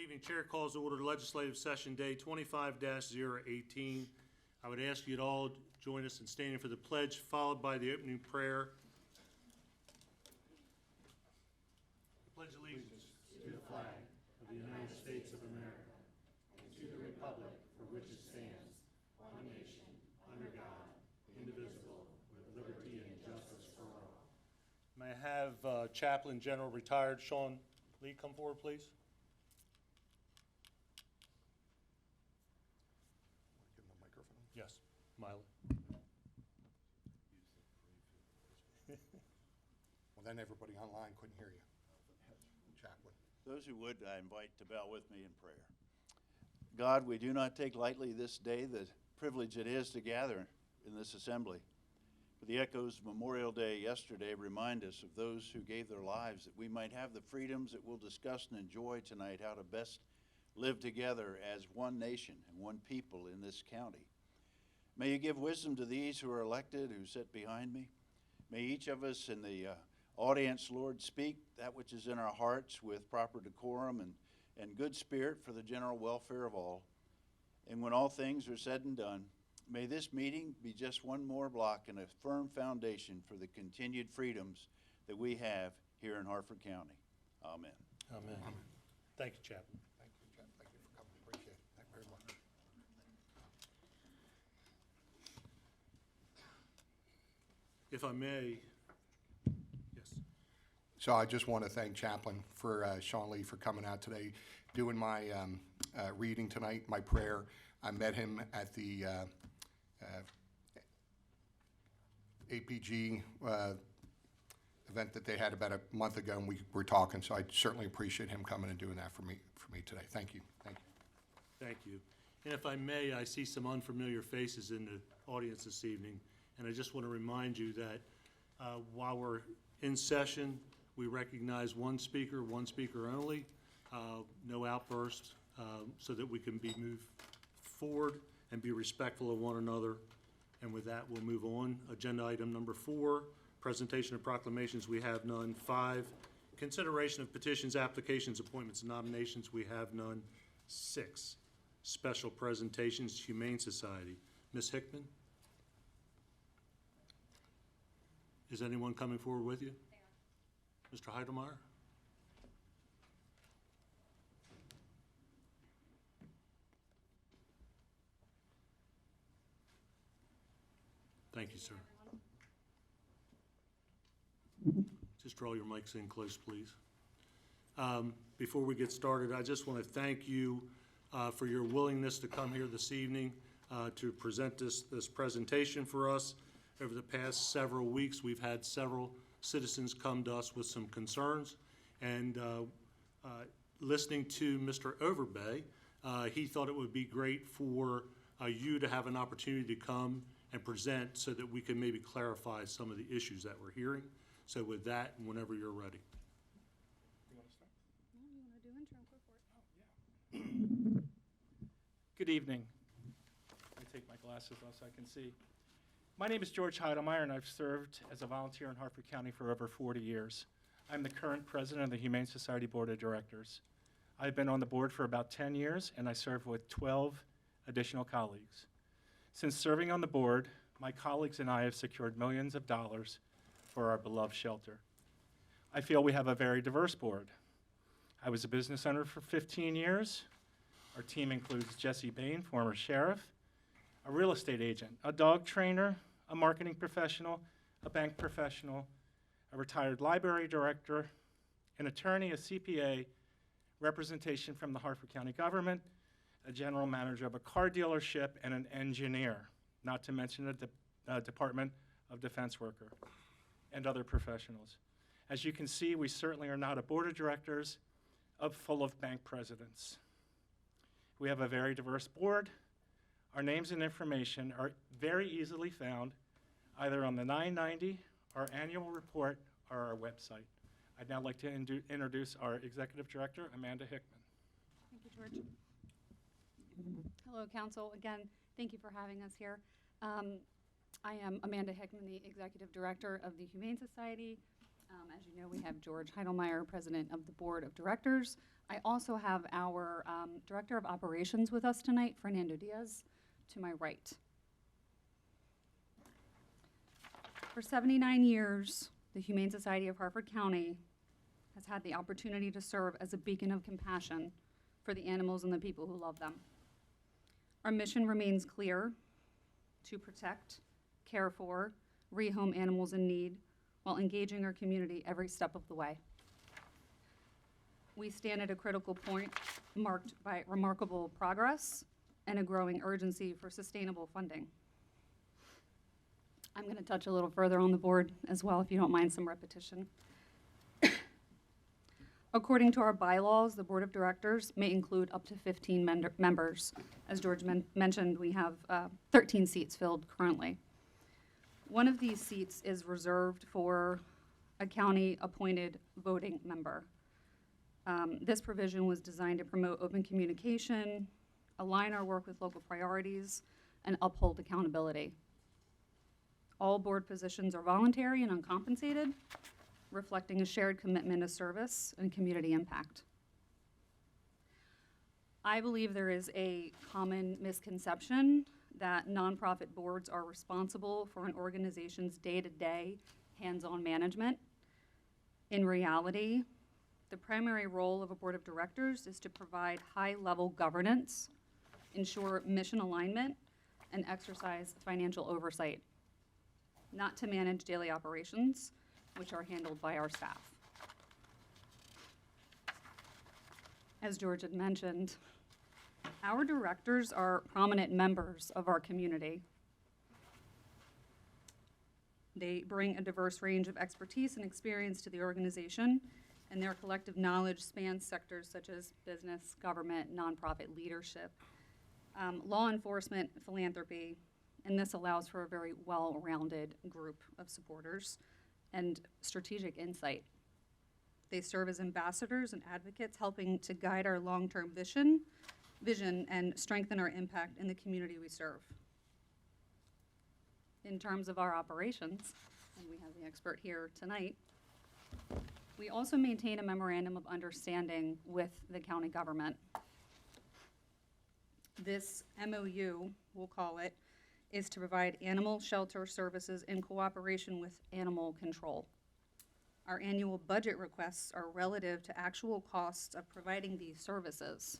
evening. Chair calls to order legislative session day 25-018. I would ask you to all join us in standing for the pledge, followed by the opening prayer. I pledge allegiance to the flag of the United States of America and to the republic for which it stands, one nation, under God, indivisible, with liberty and justice for all. May I have Chaplain General Retired Sean Lee come forward, please? Give him the microphone. Yes, Miley. Well, then everybody online couldn't hear you. Chaplain. Those who would, I invite to bow with me in prayer. God, we do not take lightly this day, the privilege it is to gather in this assembly. For the echoes of Memorial Day yesterday remind us of those who gave their lives that we might have the freedoms that we'll discuss and enjoy tonight, how to best live together as one nation and one people in this county. May you give wisdom to these who are elected, who sit behind me. May each of us in the audience, Lord, speak that which is in our hearts with proper decorum and good spirit for the general welfare of all. And when all things are said and done, may this meeting be just one more block and a firm foundation for the continued freedoms that we have here in Harford County. Amen. Amen. Thank you, Chaplain. Thank you, Chaplain. Thank you for coming. Appreciate it. Thank you very much. If I may, yes. So I just want to thank Chaplain for Sean Lee for coming out today, doing my reading tonight, my prayer. I met him at the APG event that they had about a month ago, and we were talking. So I certainly appreciate him coming and doing that for me today. Thank you. Thank you. Thank you. And if I may, I see some unfamiliar faces in the audience this evening, and I just want to remind you that while we're in session, we recognize one speaker only, no outbursts, so that we can move forward and be respectful of one another. And with that, we'll move on. Agenda item number 4, presentation of proclamations, we have none. 5, consideration of petitions, applications, appointments, and nominations, we have none. 6, special presentations, Humane Society. Ms. Hickman? Is anyone coming forward with you? They are. Mr. Heidelmeyer? Thank you, sir. Just draw your mics in close, please. Before we get started, I just want to thank you for your willingness to come here this evening to present this presentation for us. Over the past several weeks, we've had several citizens come to us with some concerns, and listening to Mr. Overbay, he thought it would be great for you to have an opportunity to come and present so that we can maybe clarify some of the issues that we're hearing. So with that, whenever you're ready. You want to start? No, you want to do intro? Go for it. Oh, yeah. Good evening. Let me take my glasses off so I can see. My name is George Heidelmeyer, and I've served as a volunteer in Harford County for over 40 years. I'm the current president of the Humane Society Board of Directors. I've been on the board for about 10 years, and I serve with 12 additional colleagues. Since serving on the board, my colleagues and I have secured millions of dollars for our beloved shelter. I feel we have a very diverse board. I was a business owner for 15 years. Our team includes Jesse Bain, former sheriff, a real estate agent, a dog trainer, a marketing professional, a bank professional, a retired library director, an attorney, a CPA, representation from the Harford County government, a general manager of a car dealership, and an engineer, not to mention a Department of Defense worker, and other professionals. As you can see, we certainly are not a board of directors full of bank presidents. We have a very diverse board. Our names and information are very easily found either on the 990, our annual report, or our website. I'd now like to introduce our executive director, Amanda Hickman. Thank you, George. Hello, Council. Again, thank you for having us here. I am Amanda Hickman, the Executive Director of the Humane Society. As you know, we have George Heidelmeyer, President of the Board of Directors. I also have our Director of Operations with us tonight, Fernando Diaz, to my right. For 79 years, the Humane Society of Harford County has had the opportunity to serve as a beacon of compassion for the animals and the people who love them. Our mission remains clear: to protect, care for, rehome animals in need while engaging our community every step of the way. We stand at a critical point marked by remarkable progress and a growing urgency for sustainable funding. I'm going to touch a little further on the board as well, if you don't mind some repetition. According to our bylaws, the board of directors may include up to 15 members. As George mentioned, we have 13 seats filled currently. One of these seats is reserved for a county-appointed voting member. This provision was designed to promote open communication, align our work with local priorities, and uphold accountability. All board positions are voluntary and uncompensated, reflecting a shared commitment to service and community impact. I believe there is a common misconception that nonprofit boards are responsible for an organization's day-to-day hands-on management. In reality, the primary role of a board of directors is to provide high-level governance, ensure mission alignment, and exercise financial oversight, not to manage daily operations, which are handled by our staff. As George had mentioned, our directors are prominent members of our community. They bring a diverse range of expertise and experience to the organization, and their collective knowledge spans sectors such as business, government, nonprofit leadership, law enforcement, philanthropy, and this allows for a very well-rounded group of supporters and strategic insight. They serve as ambassadors and advocates, helping to guide our long-term vision and strengthen our impact in the community we serve. In terms of our operations, and we have the expert here tonight, we also maintain a memorandum of understanding with the county government. This MOU, we'll call it, is to provide animal shelter services in cooperation with animal control. Our annual budget requests are relative to actual costs of providing these services.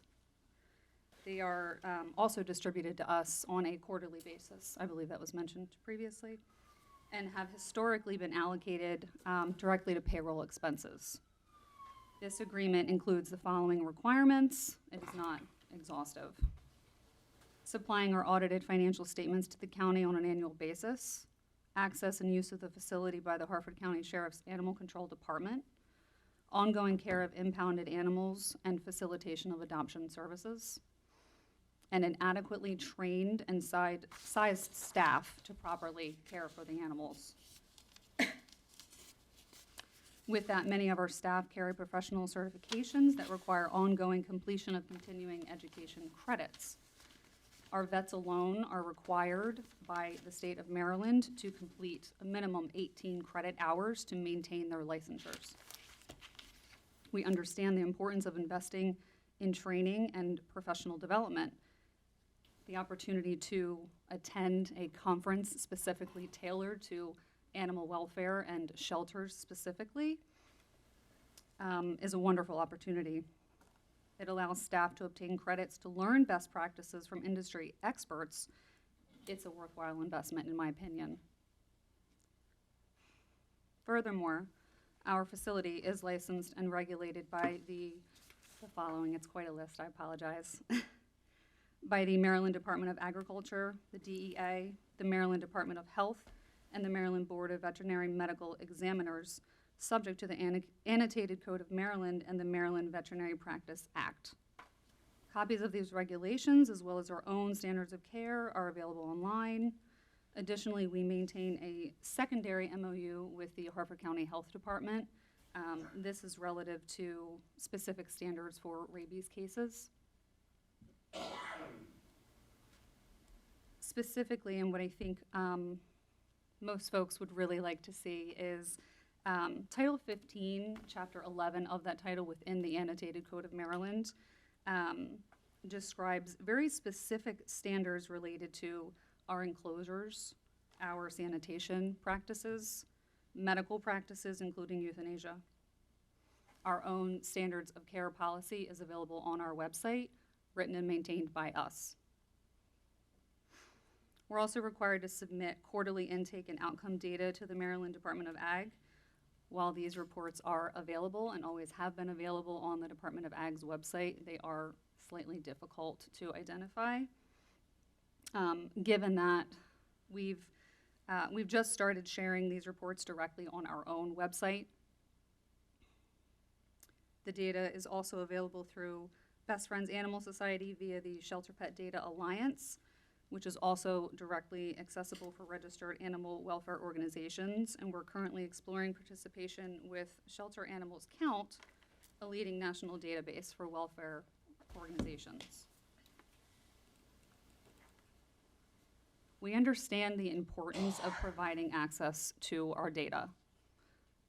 They are also distributed to us on a quarterly basis. I believe that was mentioned previously, and have historically been allocated directly to payroll expenses. This agreement includes the following requirements. It is not exhaustive. Supplying our audited financial statements to the county on an annual basis, access and use of the facility by the Harford County Sheriff's Animal Control Department, ongoing care of impounded animals, and facilitation of adoption services, and an adequately trained and sized staff to properly care for the animals. With that, many of our staff carry professional certifications that require ongoing completion of continuing education credits. Our vets alone are required by the state of Maryland to complete a minimum 18 credit hours to maintain their licensures. We understand the importance of investing in training and professional development. The opportunity to attend a conference specifically tailored to animal welfare and shelters specifically is a wonderful opportunity. It allows staff to obtain credits to learn best practices from industry experts. It's a worthwhile investment, in my opinion. Furthermore, our facility is licensed and regulated by the following. It's quite a list, I apologize. By the Maryland Department of Agriculture, the DEA, the Maryland Department of Health, and the Maryland Board of Veterinary Medical Examiners, subject to the Annotated Code of Maryland and the Maryland Veterinary Practice Act. Copies of these regulations, as well as our own standards of care, are available online. Additionally, we maintain a secondary MOU with the Harford County Health Department. This is relative to specific standards for rabies cases. Specifically, and what I think most folks would really like to see is Title 15, Chapter 11 of that title within the Annotated Code of Maryland describes very specific standards related to our enclosures, our sanitation practices, medical practices, including euthanasia. Our own standards of care policy is available on our website, written and maintained by us. We're also required to submit quarterly intake and outcome data to the Maryland Department of Ag. While these reports are available and always have been available on the Department of Ag's website, they are slightly difficult to identify. Given that we've just started sharing these reports directly on our own website. The data is also available through Best Friends Animal Society via the Shelter Pet Data Alliance, which is also directly accessible for registered animal welfare organizations. And we're currently exploring participation with Shelter Animals Count, a leading national database for welfare organizations. We understand the importance of providing access to our data.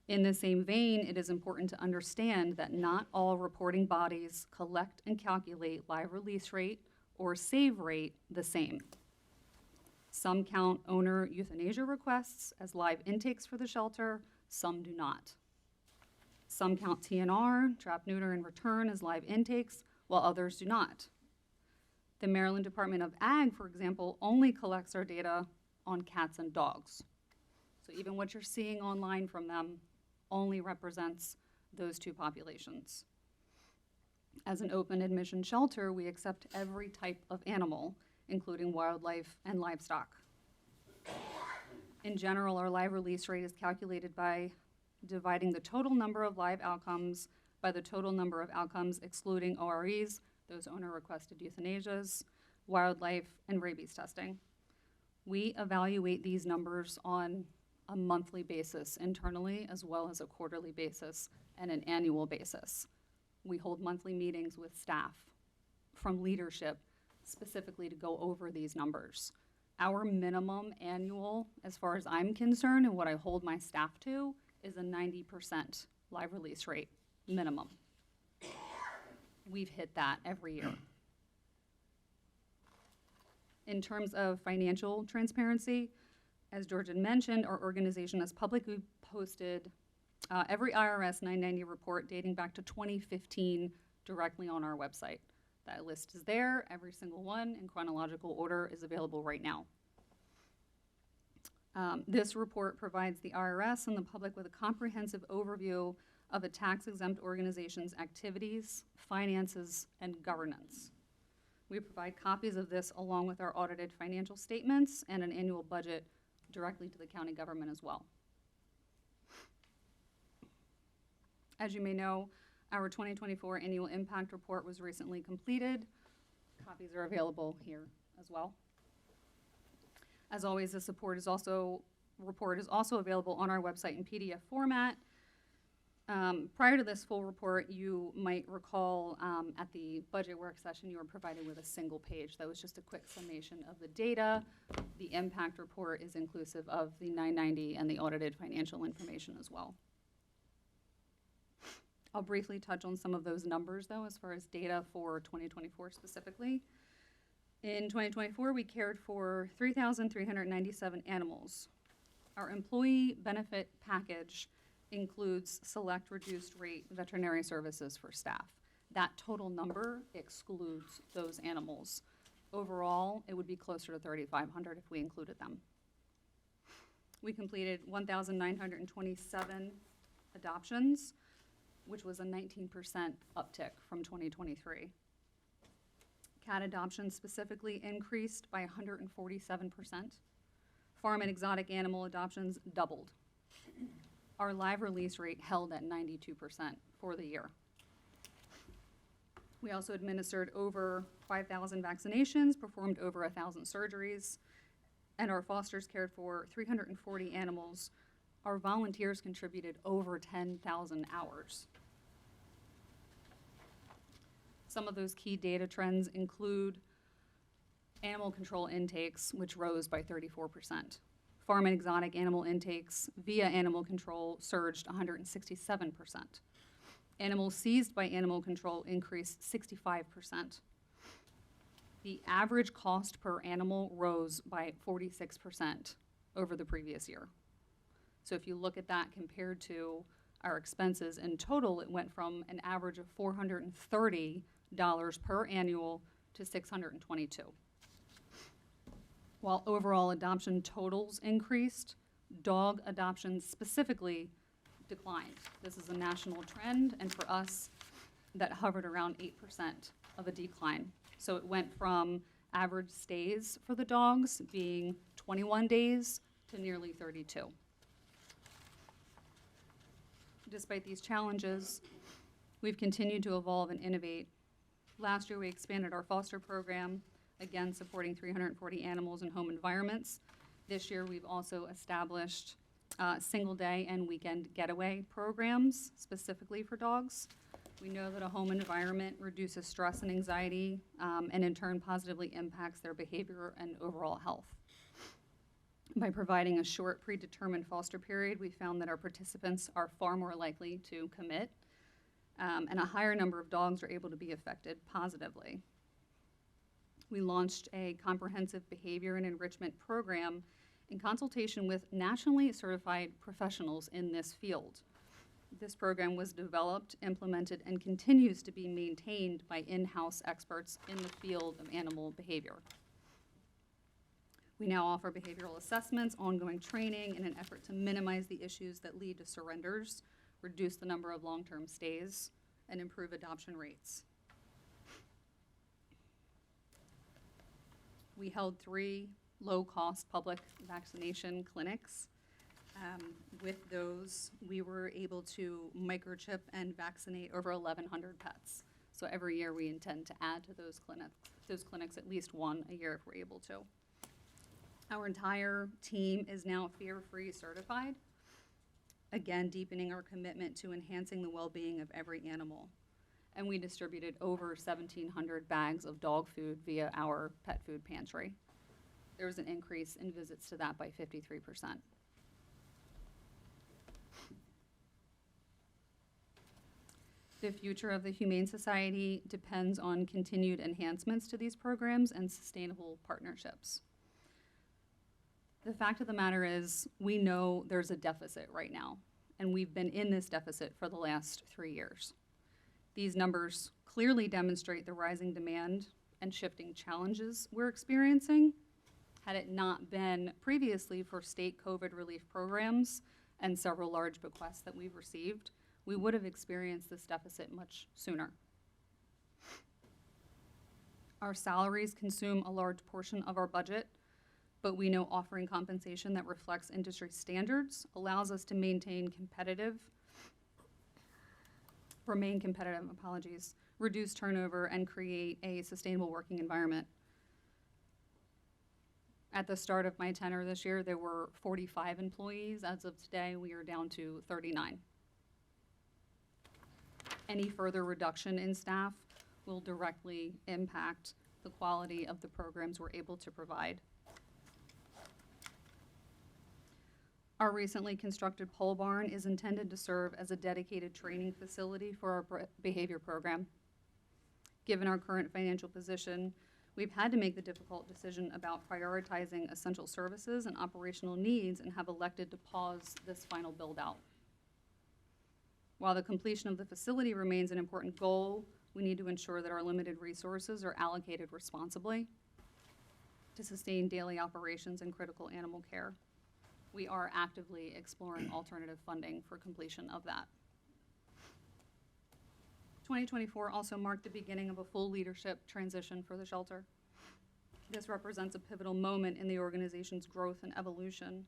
In the same vein, it is important to understand that not all reporting bodies collect and calculate live release rate or save rate the same. Some count owner euthanasia requests as live intakes for the shelter, some do not. Some count TNR, trap, neuter, and return as live intakes, while others do not. The Maryland Department of Ag, for example, only collects our data on cats and dogs. So even what you're seeing online from them only represents those two populations. As an open admission shelter, we accept every type of animal, including wildlife and livestock. In general, our live release rate is calculated by dividing the total number of live outcomes by the total number of outcomes excluding OREs, those owner-requested euthanasias, wildlife, and rabies testing. We evaluate these numbers on a monthly basis internally, as well as a quarterly basis and an annual basis. We hold monthly meetings with staff from leadership specifically to go over these numbers. Our minimum annual, as far as I'm concerned, and what I hold my staff to, is a 90% live release rate, minimum. We've hit that every year. In terms of financial transparency, as George had mentioned, our organization has publicly posted every IRS 990 report dating back to 2015 directly on our website. That list is there. Every single one in chronological order is available right now. This report provides the IRS and the public with a comprehensive overview of a tax-exempt organization's activities, finances, and governance. We provide copies of this along with our audited financial statements and an annual budget directly to the county government as well. As you may know, our 2024 annual impact report was recently completed. Copies are available here as well. As always, this report is also available on our website in PDF format. Prior to this full report, you might recall at the budget work session, you were provided with a single page. That was just a quick summation of the data. The impact report is inclusive of the 990 and the audited financial information as well. I'll briefly touch on some of those numbers, though, as far as data for 2024 specifically. In 2024, we cared for 3,397 animals. Our employee benefit package includes select reduced rate veterinary services for staff. That total number excludes those animals. Overall, it would be closer to 3,500 if we included them. We completed 1,927 adoptions, which was a 19% uptick from 2023. Cat adoptions specifically increased by 147%. Farm and exotic animal adoptions doubled. Our live release rate held at 92% for the year. We also administered over 5,000 vaccinations, performed over 1,000 surgeries, and our fosters cared for 340 animals. Our volunteers contributed over 10,000 hours. Some of those key data trends include animal control intakes, which rose by 34%. Farm and exotic animal intakes via animal control surged 167%. Animals seized by animal control increased 65%. The average cost per animal rose by 46% over the previous year. So if you look at that compared to our expenses in total, it went from an average of $430 per annual to $622. While overall adoption totals increased, dog adoptions specifically declined. This is a national trend, and for us, that hovered around 8% of a decline. So it went from average stays for the dogs being 21 days to nearly 32. Despite these challenges, we've continued to evolve and innovate. Last year, we expanded our foster program, again supporting 340 animals in home environments. This year, we've also established single-day and weekend getaway programs specifically for dogs. We know that a home environment reduces stress and anxiety, and in turn positively impacts their behavior and overall health. By providing a short predetermined foster period, we found that our participants are far more likely to commit, and a higher number of dogs are able to be affected positively. We launched a comprehensive behavior and enrichment program in consultation with nationally certified professionals in this field. This program was developed, implemented, and continues to be maintained by in-house experts in the field of animal behavior. We now offer behavioral assessments, ongoing training in an effort to minimize the issues that lead to surrenders, reduce the number of long-term stays, and improve adoption rates. We held 3 low-cost public vaccination clinics. With those, we were able to microchip and vaccinate over 1,100 pets. So every year we intend to add to those clinics at least one a year if we're able to. Our entire team is now fear-free certified, again deepening our commitment to enhancing the well-being of every animal. And we distributed over 1,700 bags of dog food via our pet food pantry. There was an increase in visits to that by 53%. The future of the Humane Society depends on continued enhancements to these programs and sustainable partnerships. The fact of the matter is, we know there's a deficit right now, and we've been in this deficit for the last 3 years. These numbers clearly demonstrate the rising demand and shifting challenges we're experiencing. Had it not been previously for state COVID relief programs and several large bequests that we've received, we would have experienced this deficit much sooner. Our salaries consume a large portion of our budget, but we know offering compensation that reflects industry standards allows us to remain competitive, reduce turnover, and create a sustainable working environment. At the start of my tenure this year, there were 45 employees. As of today, we are down to 39. Any further reduction in staff will directly impact the quality of the programs we're able to provide. Our recently constructed pole barn is intended to serve as a dedicated training facility for our behavior program. Given our current financial position, we've had to make the difficult decision about prioritizing essential services and operational needs and have elected to pause this final build-out. While the completion of the facility remains an important goal, we need to ensure that our limited resources are allocated responsibly to sustain daily operations and critical animal care. We are actively exploring alternative funding for completion of that. 2024 also marked the beginning of a full leadership transition for the shelter. This represents a pivotal moment in the organization's growth and evolution.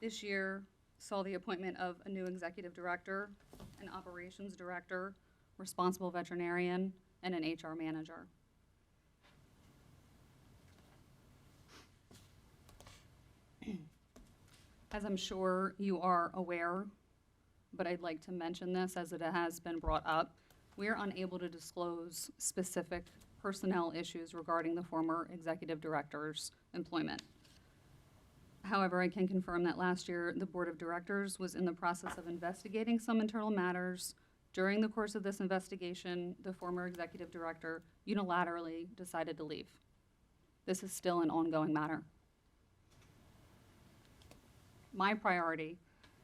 This year saw the appointment of a new executive director, an operations director, responsible veterinarian, and an HR manager. As I'm sure you are aware, but I'd like to mention this as it has been brought up, we are unable to disclose specific personnel issues regarding the former executive director's employment. However, I can confirm that last year, the Board of Directors was in the process of investigating some internal matters. During the course of this investigation, the former executive director unilaterally decided to leave. This is still an ongoing matter. My priority,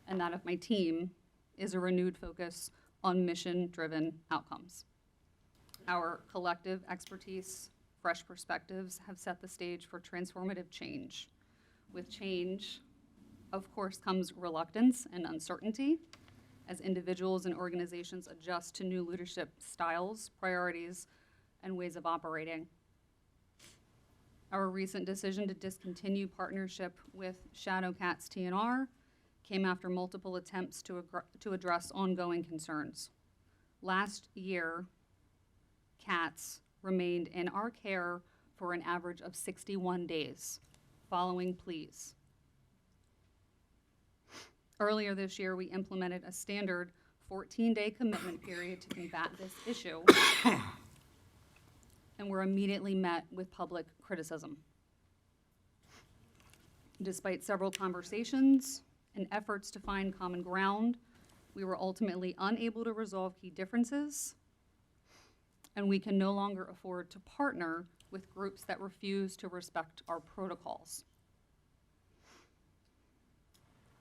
and that of my team, is a renewed focus on mission-driven outcomes. Our collective expertise, fresh perspectives have set the stage for transformative change. With change, of course, comes reluctance and uncertainty as individuals and organizations adjust to new leadership styles, priorities, and ways of operating. Our recent decision to discontinue partnership with Shadow Cats TNR came after multiple attempts to address ongoing concerns. Last year, cats remained in our care for an average of 61 days, following pleas. Earlier this year, we implemented a standard 14-day commitment period to combat this issue, and were immediately met with public criticism. Despite several conversations and efforts to find common ground, we were ultimately unable to resolve key differences, and we can no longer afford to partner with groups that refuse to respect our protocols.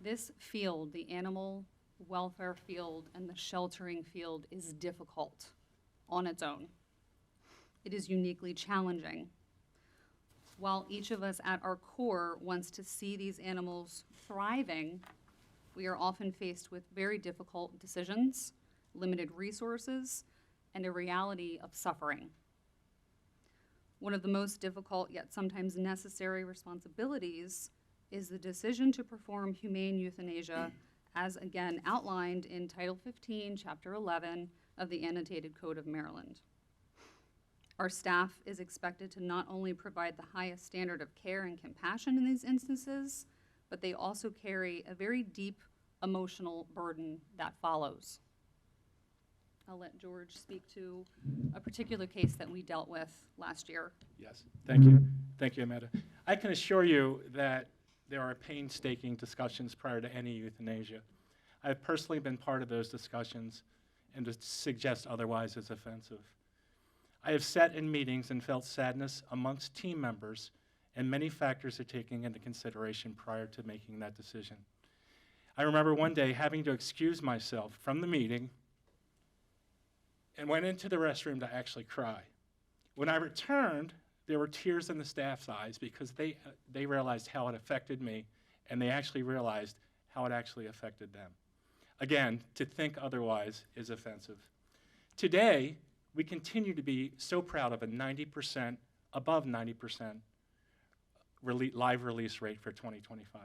This field, the animal welfare field and the sheltering field, is difficult on its own. It is uniquely challenging. While each of us at our core wants to see these animals thriving, we are often faced with very difficult decisions, limited resources, and a reality of suffering. One of the most difficult yet sometimes necessary responsibilities is the decision to perform humane euthanasia, as again outlined in Title 15, Chapter 11 of the Annotated Code of Maryland. Our staff is expected to not only provide the highest standard of care and compassion in these instances, but they also carry a very deep emotional burden that follows. I'll let George speak to a particular case that we dealt with last year. Yes, thank you. Thank you, Amanda. I can assure you that there are painstaking discussions prior to any euthanasia. I have personally been part of those discussions, and to suggest otherwise is offensive. I have sat in meetings and felt sadness amongst team members, and many factors are taken into consideration prior to making that decision. I remember one day having to excuse myself from the meeting and went into the restroom to actually cry. When I returned, there were tears in the staff's eyes because they realized how it affected me, and they actually realized how it actually affected them. Again, to think otherwise is offensive. Today, we continue to be so proud of a 90%, above 90% live release rate for 2025.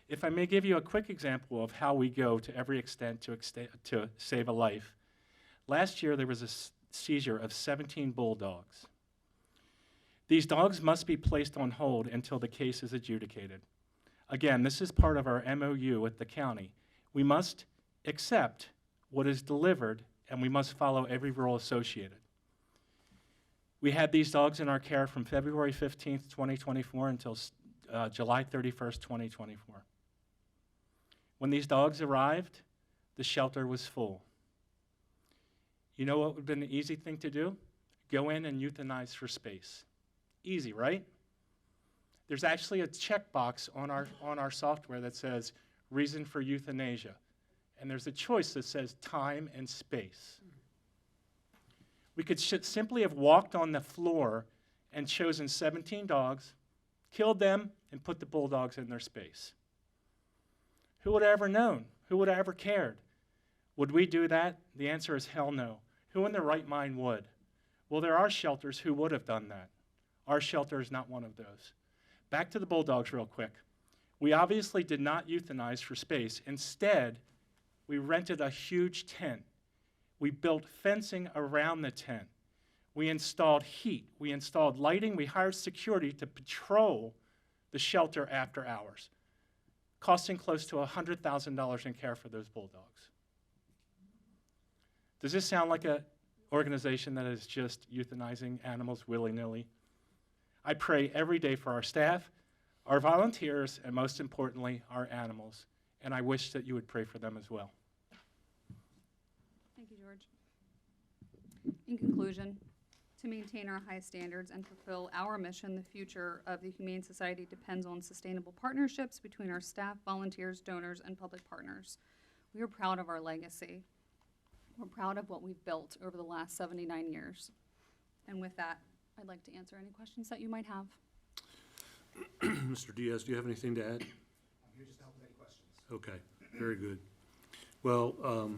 If I may give you a quick example of how we go to every extent to save a life, last year there was a seizure of 17 bulldogs. These dogs must be placed on hold until the case is adjudicated. Again, this is part of our MOU with the county. We must accept what is delivered, and we must follow every rule associated. We had these dogs in our care from February 15th, 2024 until July 31st, 2024. When these dogs arrived, the shelter was full. You know what would have been the easy thing to do? Go in and euthanize for space. Easy, right? There's actually a checkbox on our software that says reason for euthanasia. And there's a choice that says time and space. We could simply have walked on the floor and chosen 17 dogs, killed them, and put the bulldogs in their space. Who would have ever known? Who would have ever cared? Would we do that? The answer is hell no. Who in their right mind would? Well, there are shelters who would have done that. Our shelter is not one of those. Back to the bulldogs real quick. We obviously did not euthanize for space. Instead, we rented a huge tent. We built fencing around the tent. We installed heat. We installed lighting. We hired security to patrol the shelter after hours, costing close to $100,000 in care for those bulldogs. Does this sound like an organization that is just euthanizing animals willy-nilly? I pray every day for our staff, our volunteers, and most importantly, our animals. And I wish that you would pray for them as well. Thank you, George. In conclusion, to maintain our high standards and fulfill our mission, the future of the Humane Society depends on sustainable partnerships between our staff, volunteers, donors, and public partners. We are proud of our legacy. We're proud of what we've built over the last 79 years. And with that, I'd like to answer any questions that you might have. Mr. Diaz, do you have anything to add? I'm here just to help with any questions. Okay, very good. Well,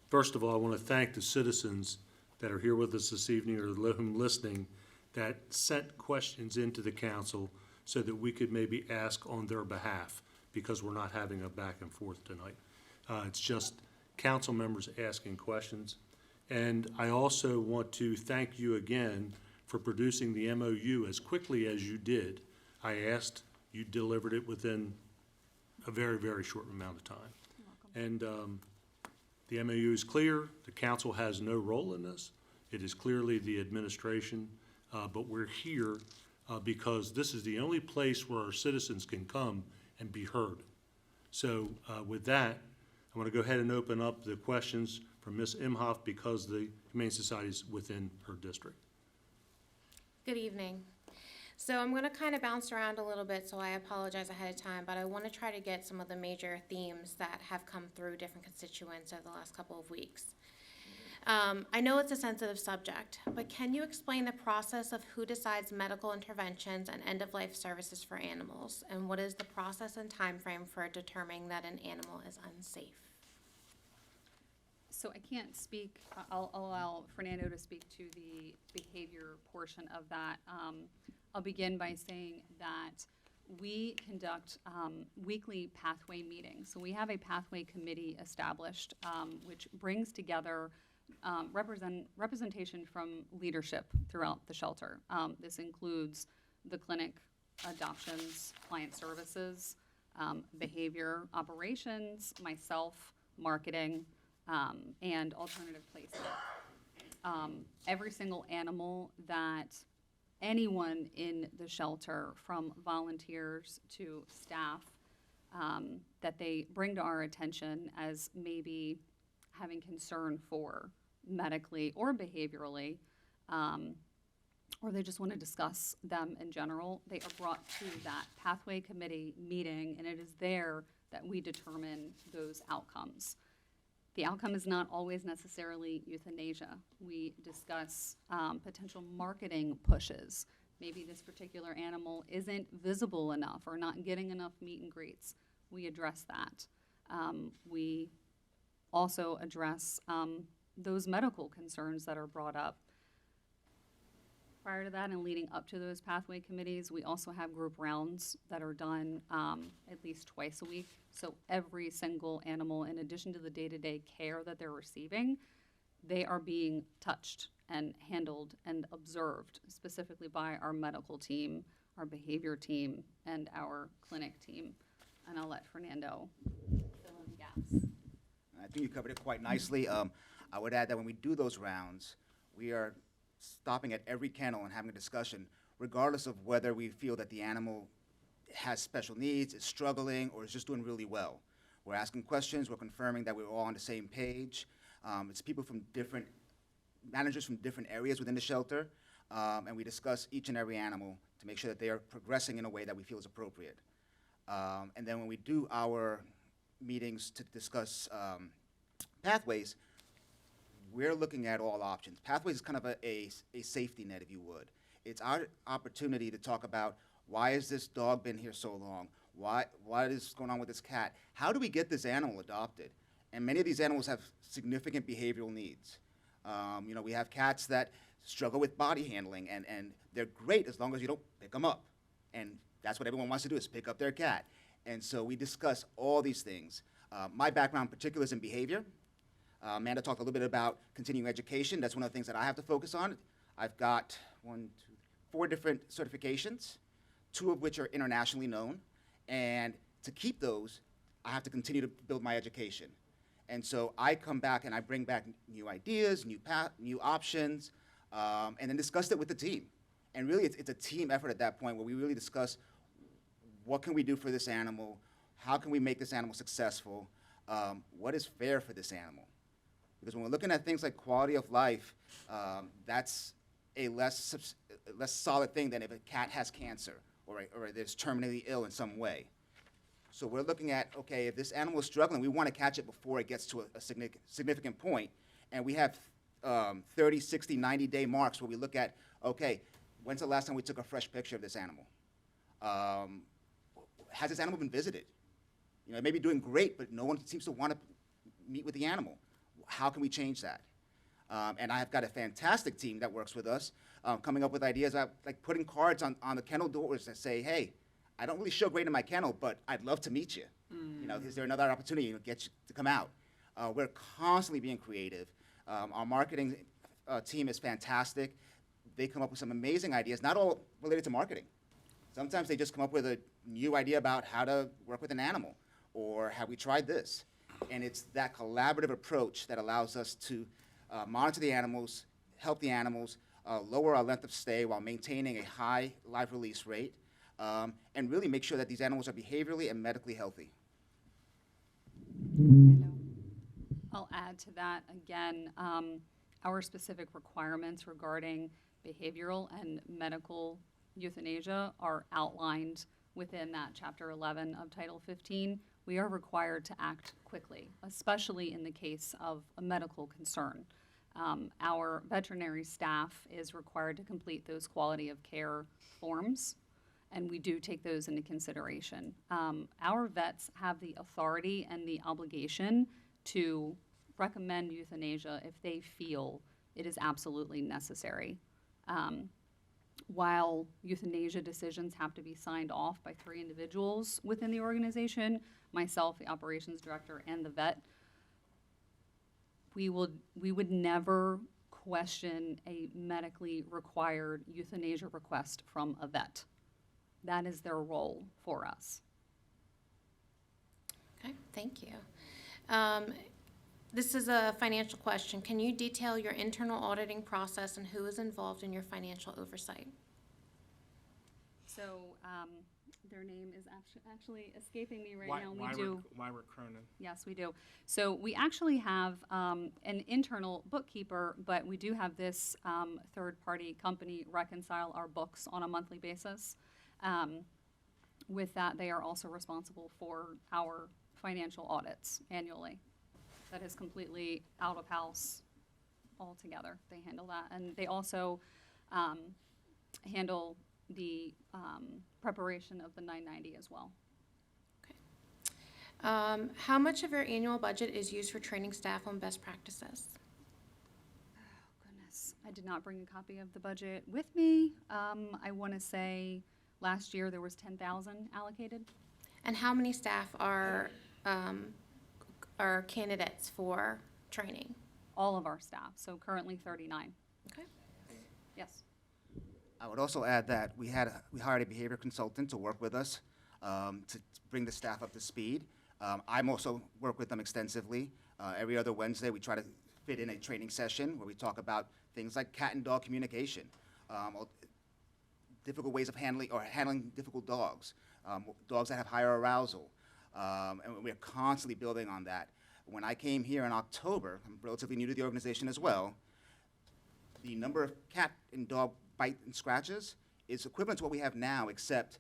first of all, I want to thank the citizens that are here with us this evening or listening that sent questions into the council so that we could maybe ask on their behalf, because we're not having a back and forth tonight. It's just council members asking questions. And I also want to thank you again for producing the MOU as quickly as you did. I asked, you delivered it within a very, very short amount of time. And the MOU is clear. The council has no role in this. It is clearly the administration, but we're here because this is the only place where our citizens can come and be heard. So with that, I want to go ahead and open up the questions from Ms. Imhoff because the Humane Society is within her district. Good evening. So I'm going to kind of bounce around a little bit, so I apologize ahead of time, but I want to try to get some of the major themes that have come through different constituents over the last couple of weeks. I know it's a sensitive subject, but can you explain the process of who decides medical interventions and end-of-life services for animals, and what is the process and time frame for determining that an animal is unsafe? So I can't speak, I'll allow Fernando to speak to the behavior portion of that. I'll begin by saying that we conduct weekly pathway meetings. So we have a pathway committee established, which brings together representation from leadership throughout the shelter. This includes the clinic, adoptions, client services, behavior operations, myself, marketing, and alternative placement. Every single animal that anyone in the shelter, from volunteers to staff, that they bring to our attention as maybe having concern for medically or behaviorally, or they just want to discuss them in general, they are brought to that pathway committee meeting, and it is there that we determine those outcomes. The outcome is not always necessarily euthanasia. We discuss potential marketing pushes. Maybe this particular animal isn't visible enough or not getting enough meet and greets. We address that. We also address those medical concerns that are brought up. Prior to that and leading up to those pathway committees, we also have group rounds that are done at least twice a week. So every single animal, in addition to the day-to-day care that they're receiving, they are being touched and handled and observed specifically by our medical team, our behavior team, and our clinic team. And I'll let Fernando fill in the gaps. I think you covered it quite nicely. I would add that when we do those rounds, we are stopping at every kennel and having a discussion, regardless of whether we feel that the animal has special needs, is struggling, or is just doing really well. We're asking questions, we're confirming that we're all on the same page. It's people from different, managers from different areas within the shelter, and we discuss each and every animal to make sure that they are progressing in a way that we feel is appropriate. And then when we do our meetings to discuss pathways, we're looking at all options. Pathways is kind of a safety net, if you would. It's our opportunity to talk about, why has this dog been here so long? What is going on with this cat? How do we get this animal adopted? And many of these animals have significant behavioral needs. You know, we have cats that struggle with body handling, and they're great as long as you don't pick them up. And that's what everyone wants to do, is pick up their cat. And so we discuss all these things. My background in particular is in behavior. Amanda talked a little bit about continuing education. That's one of the things that I have to focus on. I've got 4 different certifications, 2 of which are internationally known. And to keep those, I have to continue to build my education. And so I come back and I bring back new ideas, new options, and then discuss it with the team. And really, it's a team effort at that point where we really discuss what can we do for this animal? How can we make this animal successful? What is fair for this animal? Because when we're looking at things like quality of life, that's a less solid thing than if a cat has cancer or is terminally ill in some way. So we're looking at, okay, if this animal is struggling, we want to catch it before it gets to a significant point. And we have 30, 60, 90-day marks where we look at, okay, when's the last time we took a fresh picture of this animal? Has this animal been visited? You know, it may be doing great, but no one seems to want to meet with the animal. How can we change that? And I have got a fantastic team that works with us, coming up with ideas like putting cards on the kennel doors that say, hey, I don't really show great in my kennel, but I'd love to meet you. You know, is there another opportunity to get you to come out? We're constantly being creative. Our marketing team is fantastic. They come up with some amazing ideas, not all related to marketing. Sometimes they just come up with a new idea about how to work with an animal, or have we tried this? And it's that collaborative approach that allows us to monitor the animals, help the animals, lower our length of stay while maintaining a high live release rate, and really make sure that these animals are behaviorally and medically healthy. I'll add to that again, our specific requirements regarding behavioral and medical euthanasia are outlined within that Chapter 11 of Title 15. We are required to act quickly, especially in the case of a medical concern. Our veterinary staff is required to complete those quality of care forms, and we do take those into consideration. Our vets have the authority and the obligation to recommend euthanasia if they feel it is absolutely necessary. While euthanasia decisions have to be signed off by 3 individuals within the organization, myself, the operations director, and the vet, we would never question a medically required euthanasia request from a vet. That is their role for us. Okay, thank you. This is a financial question. Can you detail your internal auditing process and who is involved in your financial oversight? So their name is actually escaping me right now. We do. Wyrick Cronin. Yes, we do. So we actually have an internal bookkeeper, but we do have this third-party company reconcile our books on a monthly basis. With that, they are also responsible for our financial audits annually. That is completely out of house altogether. They handle that. And they also handle the preparation of the 990 as well. How much of your annual budget is used for training staff on best practices? Oh, goodness. I did not bring a copy of the budget with me. I want to say last year there was 10,000 allocated. And how many staff are candidates for training? All of our staff, so currently 39. Okay. Yes. I would also add that we hired a behavior consultant to work with us to bring the staff up to speed. I'm also work with them extensively. Every other Wednesday, we try to fit in a training session where we talk about things like cat and dog communication, difficult ways of handling difficult dogs, dogs that have higher arousal, and we're constantly building on that. When I came here in October, I'm relatively new to the organization as well, the number of cat and dog bite and scratches is equivalent to what we have now, except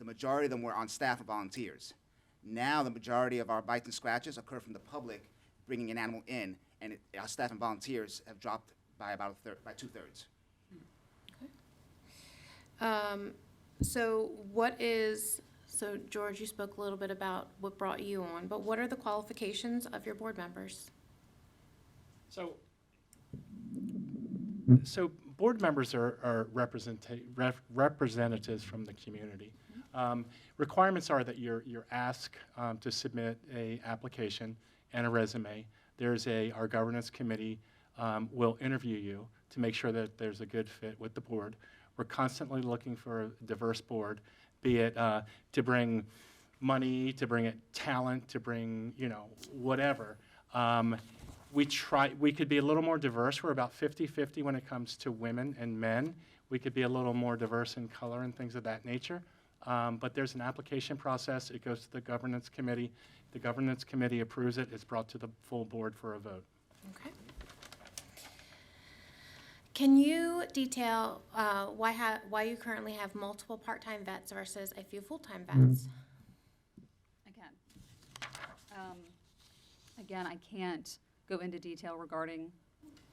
the majority of them were on staff and volunteers. Now the majority of our bites and scratches occur from the public bringing an animal in, and our staff and volunteers have dropped by about by 2/3. So George, you spoke a little bit about what brought you on, but what are the qualifications of your board members? So board members are representatives from the community. Requirements are that you're asked to submit a application and a resume. Our governance committee will interview you to make sure that there's a good fit with the board. We're constantly looking for a diverse board, be it to bring money, to bring it talent, to bring, whatever. We could be a little more diverse. We're about 50-50 when it comes to women and men. We could be a little more diverse in color and things of that nature. But there's an application process. It goes to the governance committee. The governance committee approves it. It's brought to the full board for a vote. Okay. Can you detail why you currently have multiple part-time vets versus a few full-time vets? Again, I can't go into detail regarding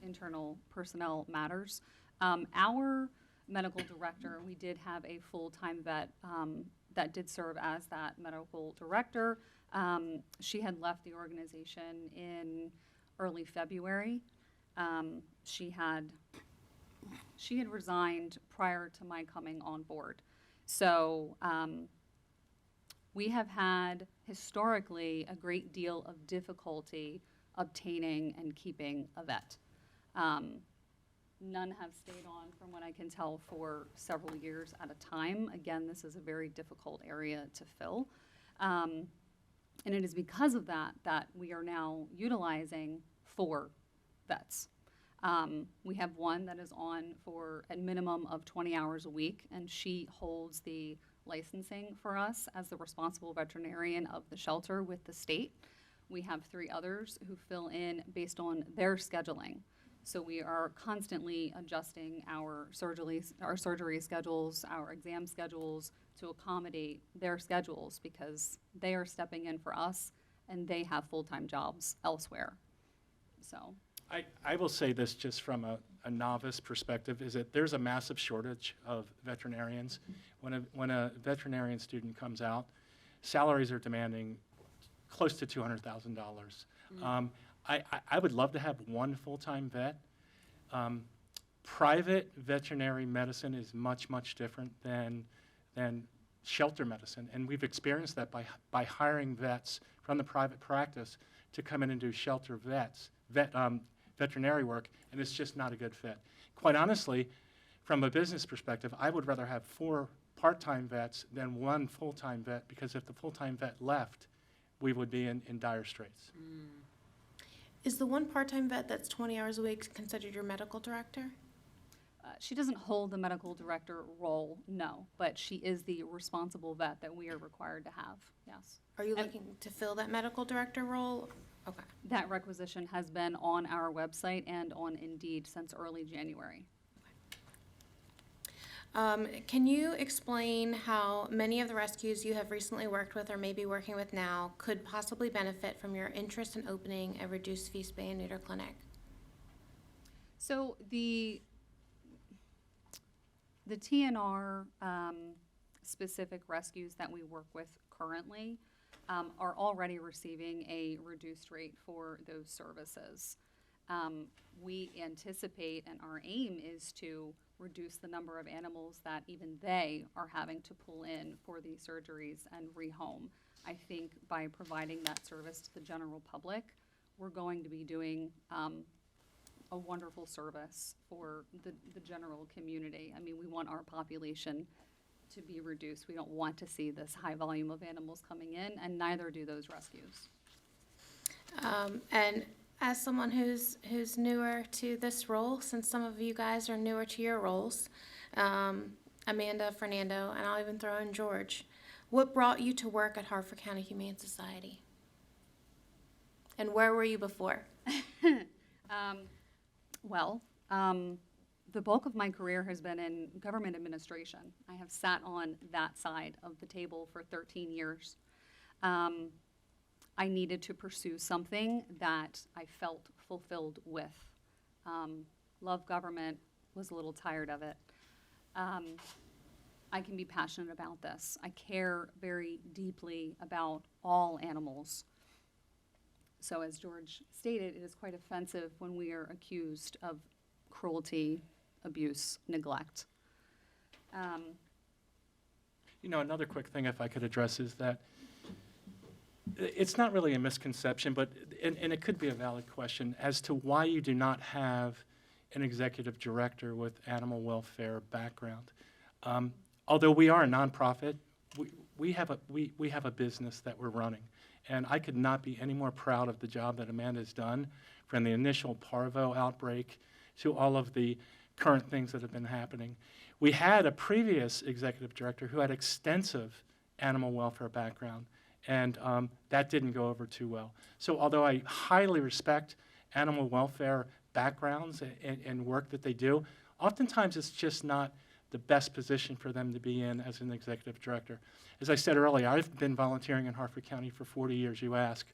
internal personnel matters. Our medical director, we did have a full-time vet that did serve as that medical director. She had left the organization in early February. She had resigned prior to my coming on board. So we have had historically a great deal of difficulty obtaining and keeping a vet. None have stayed on, from what I can tell, for several years at a time. Again, this is a very difficult area to fill. And it is because of that that we are now utilizing 4 vets. We have one that is on for a minimum of 20 hours a week, and she holds the licensing for us as the responsible veterinarian of the shelter with the state. We have 3 others who fill in based on their scheduling. So we are constantly adjusting our surgery schedules, our exam schedules to accommodate their schedules because they are stepping in for us and they have full-time jobs elsewhere. So. I will say this just from a novice perspective, is that there's a massive shortage of veterinarians. When a veterinarian student comes out, salaries are demanding close to $200,000. I would love to have one full-time vet. Private veterinary medicine is much, much different than shelter medicine, and we've experienced that by hiring vets from the private practice to come in and do shelter veterinary work, and it's just not a good fit. Quite honestly, from a business perspective, I would rather have 4 part-time vets than 1 full-time vet, because if the full-time vet left, we would be in dire straits. Is the one part-time vet that's 20 hours a week considered your medical director? She doesn't hold the medical director role, no, but she is the responsible vet that we are required to have, yes. Are you looking to fill that medical director role? Okay. That requisition has been on our website and on Indeed since early January. Can you explain how many of the rescues you have recently worked with or may be working with now could possibly benefit from your interest in opening a reduced fee spay and neuter clinic? So the TNR specific rescues that we work with currently are already receiving a reduced rate for those services. We anticipate, and our aim is to reduce the number of animals that even they are having to pull in for these surgeries and rehome. I think by providing that service to the general public, we're going to be doing a wonderful service for the general community. I mean, we want our population to be reduced. We don't want to see this high volume of animals coming in, and neither do those rescues. And as someone who's newer to this role, since some of you guys are newer to your roles, Amanda, Fernando, and I'll even throw in George, what brought you to work at Harford County Humane Society? And where were you before? The bulk of my career has been in government administration. I have sat on that side of the table for 13 years. I needed to pursue something that I felt fulfilled with. Love government, was a little tired of it. I can be passionate about this. I care very deeply about all animals. So as George stated, it is quite offensive when we are accused of cruelty, abuse, neglect. Another quick thing, if I could address, is that it's not really a misconception, but and it could be a valid question as to why you do not have an executive director with animal welfare background. Although we are a nonprofit, we have a business that we're running, and I could not be any more proud of the job that Amanda's done, from the initial parvo outbreak to all of the current things that have been happening. We had a previous executive director who had extensive animal welfare background, and that didn't go over too well. So although I highly respect animal welfare backgrounds and work that they do, oftentimes it's just not the best position for them to be in as an executive director. As I said earlier, I've been volunteering in Harford County for 40 years, you ask.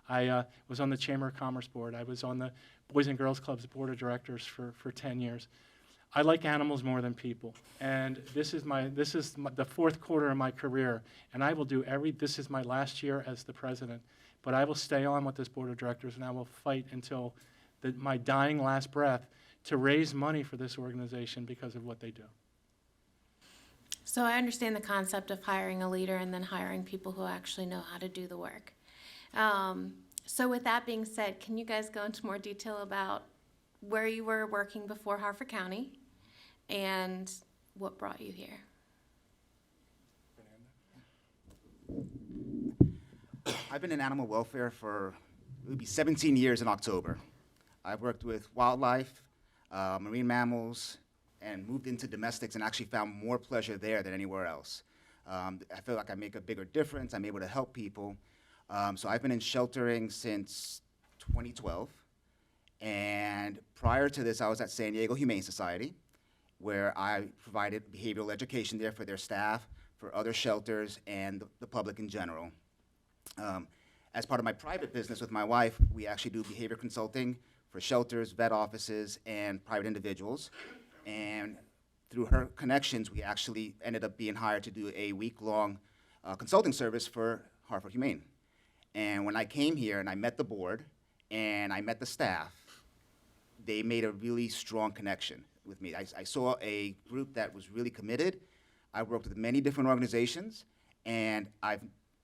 I was on the Chamber of Commerce Board. I was on the Boys and Girls Club's Board of Directors for 10 years. I like animals more than people, and this is the fourth quarter of my career, and I will do this is my last year as the president, but I will stay on with this Board of Directors, and I will fight until my dying last breath to raise money for this organization because of what they do. So I understand the concept of hiring a leader and then hiring people who actually know how to do the work. So with that being said, can you guys go into more detail about where you were working before Harford County and what brought you here? I've been in animal welfare for, it would be 17 years in October. I've worked with wildlife, marine mammals, and moved into domestics and actually found more pleasure there than anywhere else. I feel like I make a bigger difference. I'm able to help people. So I've been in sheltering since 2012. And prior to this, I was at San Diego Humane Society, where I provided behavioral education there for their staff, for other shelters, and the public in general. As part of my private business with my wife, we actually do behavior consulting for shelters, vet offices, and private individuals. And through her connections, we actually ended up being hired to do a week-long consulting service for Harford Humane. And when I came here and I met the board and I met the staff, they made a really strong connection with me. I saw a group that was really committed. I worked with many different organizations, and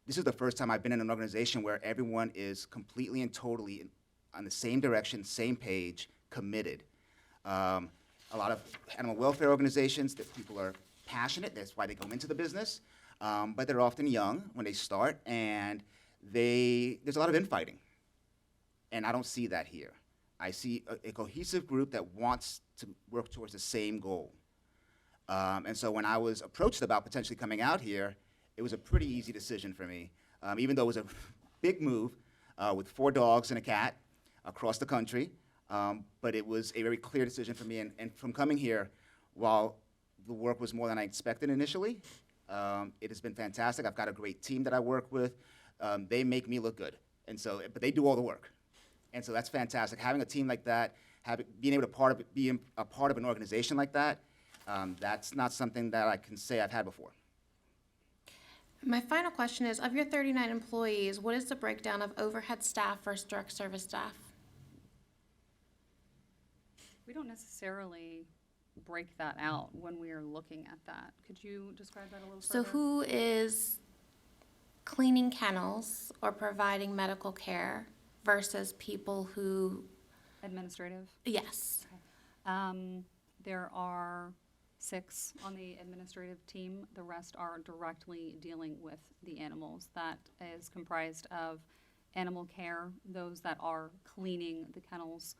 this is the first time I've been in an organization where everyone is completely and totally on the same direction, same page, committed. A lot of animal welfare organizations, that people are passionate, that's why they go into the business, but they're often young when they start, and there's a lot of infighting. And I don't see that here. I see a cohesive group that wants to work towards the same goal. And so when I was approached about potentially coming out here, it was a pretty easy decision for me, even though it was a big move with 4 dogs and a cat across the country. But it was a very clear decision for me. And from coming here, while the work was more than I expected initially, it has been fantastic. I've got a great team that I work with. They make me look good. And so, but they do all the work. And so that's fantastic. Having a team like that, being able to be a part of an organization like that, that's not something that I can say I've had before. My final question is, of your 39 employees, what is the breakdown of overhead staff versus direct service staff? We don't necessarily break that out when we are looking at that. Could you describe that a little So further? who is cleaning kennels or providing medical care versus people who, Administrative? yes. There are 6 on the administrative team. The rest are directly dealing with the animals. That is comprised of animal care, those that are cleaning the kennels,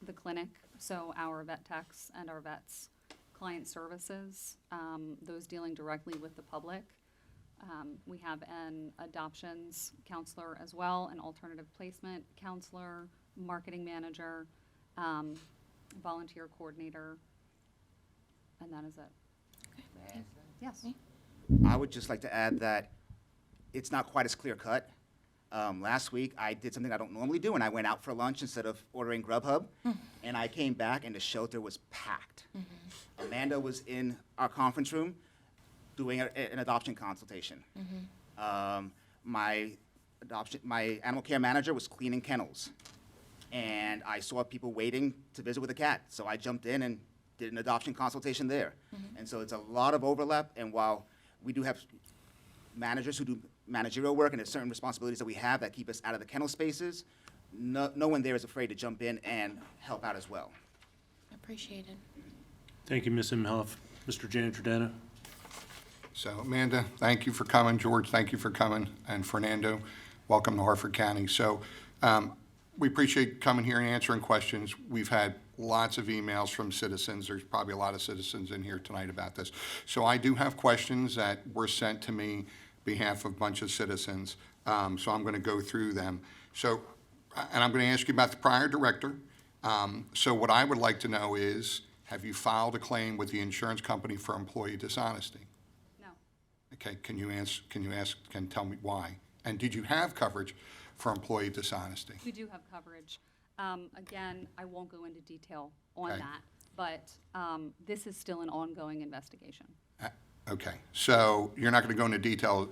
the clinic, so our vet techs and our vets, client services, those dealing directly with the public. We have an adoptions counselor as well, an alternative placement counselor, marketing manager, volunteer coordinator, and that is it. Yes. I would just like to add that it's not quite as clear cut. Last week, I did something I don't normally do, and I went out for lunch instead of ordering Grubhub, and I came back, and the shelter was packed. Amanda was in our conference room doing an adoption consultation. My animal care manager was cleaning kennels, and I saw people waiting to visit with a cat, so I jumped in and did an adoption consultation there. And so it's a lot of overlap, and while we do have managers who do managerial work and there's certain responsibilities that we have that keep us out of the kennel spaces, no one there is afraid to jump in and help out as well. Appreciated. Thank you, Ms. Imhoff. Mr. Giangiordano? So Amanda, thank you for coming. George, thank you for coming. And Fernando, welcome to Harford County. So we appreciate coming here and answering questions. We've had lots of emails from citizens. There's probably a lot of citizens in here tonight about this. So I do have questions that were sent to me behalf of a bunch of citizens. So I'm going to go through them. So, and I'm going to ask you about the prior director. So what I would like to know is, have you filed a claim with the insurance company for employee dishonesty? No. Okay, can you tell me why? And did you have coverage for employee dishonesty? We do have coverage. Again, I won't go into detail on Okay. that, but this is still an ongoing investigation. Okay, so you're not going to go into detail,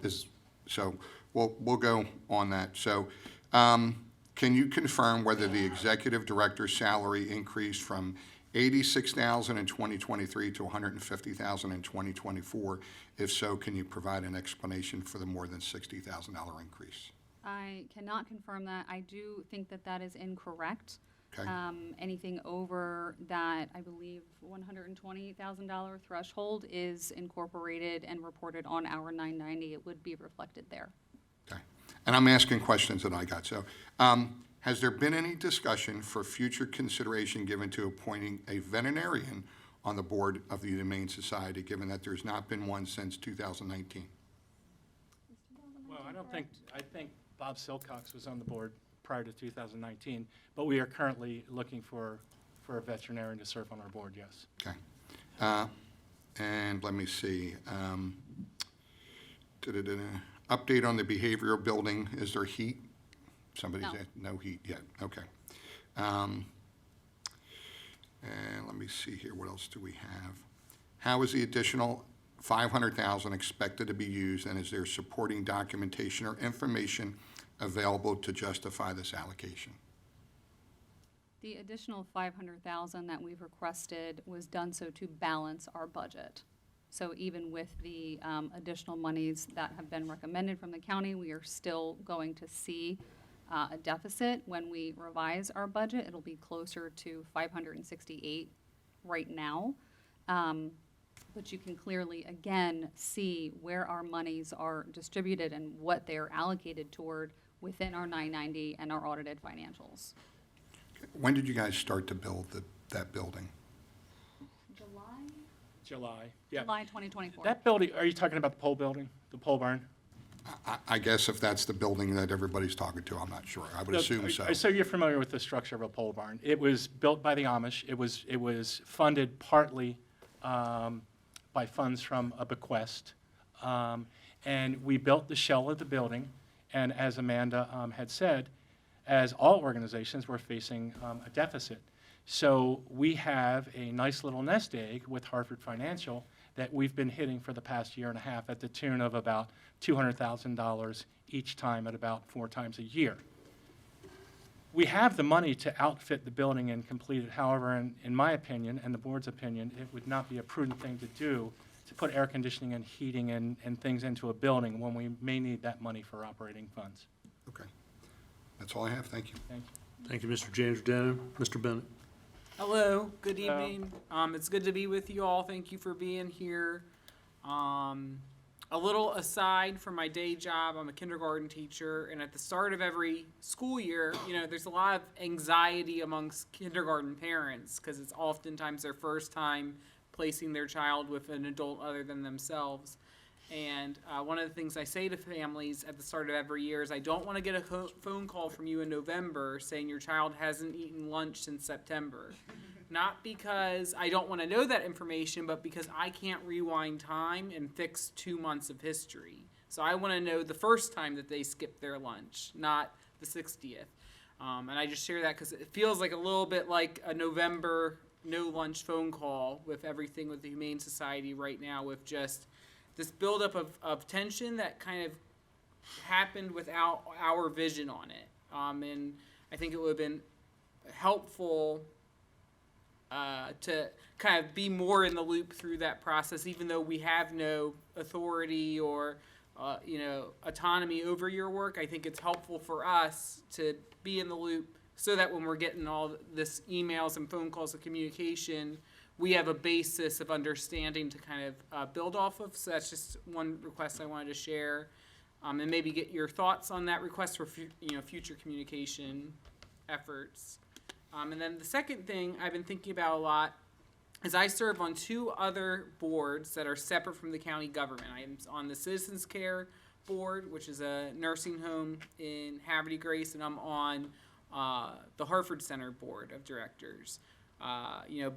so we'll go on that. So can you confirm whether the executive director's salary increased from $86,000 in 2023 to $150,000 in 2024? If so, can you provide an explanation for the more than $60,000 increase? I cannot confirm that. I do think that that is incorrect. Okay. Anything over that, I believe, $120,000 threshold is incorporated and reported on our 990. It would be reflected there. Okay. And I'm asking questions that I got. So has there been any discussion for future consideration given to appointing a veterinarian on the board of the Humane Society, given that there's not been one since 2019? Well, I think Bob Silcox was on the board prior to 2019, but we are currently looking for a veterinarian to serve on our board, yes. Okay. And let me see. Update on the behavioral building. Is there heat? Somebody No. said no heat yet. Okay. And let me see here. What else do we have? How is the additional $500,000 expected to be used, and is there supporting documentation or information available to justify this allocation? The additional $500,000 that we've requested was done so to balance our budget. So even with the additional monies that have been recommended from the county, we are still going to see a deficit. When we revise our budget, it'll be closer to 568 right now. But you can clearly, again, see where our monies are distributed and what they are allocated toward within our 990 and our audited financials. When did you guys start to build that building? July, yeah. July 2024. That building, are you talking about the pole building, the pole barn? I guess if that's the building that everybody's talking to, I'm not sure. I would assume so. So you're familiar with the structure of a pole barn. It was built by the Amish. It was funded partly by funds from a bequest. And we built the shell of the building, and as Amanda had said, as all organizations, we're facing a deficit. So we have a nice little nest egg with Harford Financial that we've been hitting for the past year and a half at the tune of about $200,000 each time at about 4 times a year. We have the money to outfit the building and complete it. However, in my opinion and the board's opinion, it would not be a prudent thing to do to put air conditioning and heating and things into a building when we may need that money for operating funds. Okay. That's all I have. Thank you. Thank you. Thank you, Mr. James Dano. Mr. Bennett? Hello, good evening. It's good to be with you all. Thank you for being here. A little aside from my day job, I'm a kindergarten teacher, and at the start of every school year, there's a lot of anxiety amongst kindergarten parents because it's oftentimes their first time placing their child with an adult other than themselves. And one of the things I say to families at the start of every year is I don't want to get a phone call from you in November saying your child hasn't eaten lunch since September. Not because I don't want to know that information, but because I can't rewind time and fix 2 months of history. So I want to know the first time that they skipped their lunch, not the 60th. And I just share that because it feels like a little bit like a November no lunch phone call with everything with the Humane Society right now, with just this buildup of tension that kind of happened without our vision on it. And I think it would have been helpful to kind of be more in the loop through that process, even though we have no authority or autonomy over your work. I think it's helpful for us to be in the loop so that when we're getting all this emails and phone calls and communication, we have a basis of understanding to kind of build off of. So that's just one request I wanted to share, and maybe get your thoughts on that request for future communication efforts. And then the second thing I've been thinking about a lot is I serve on 2 other boards that are separate from the county government. I am on the Citizens Care Board, which is a nursing home in Haverty Grace, and I'm on the Harford Center Board of Directors.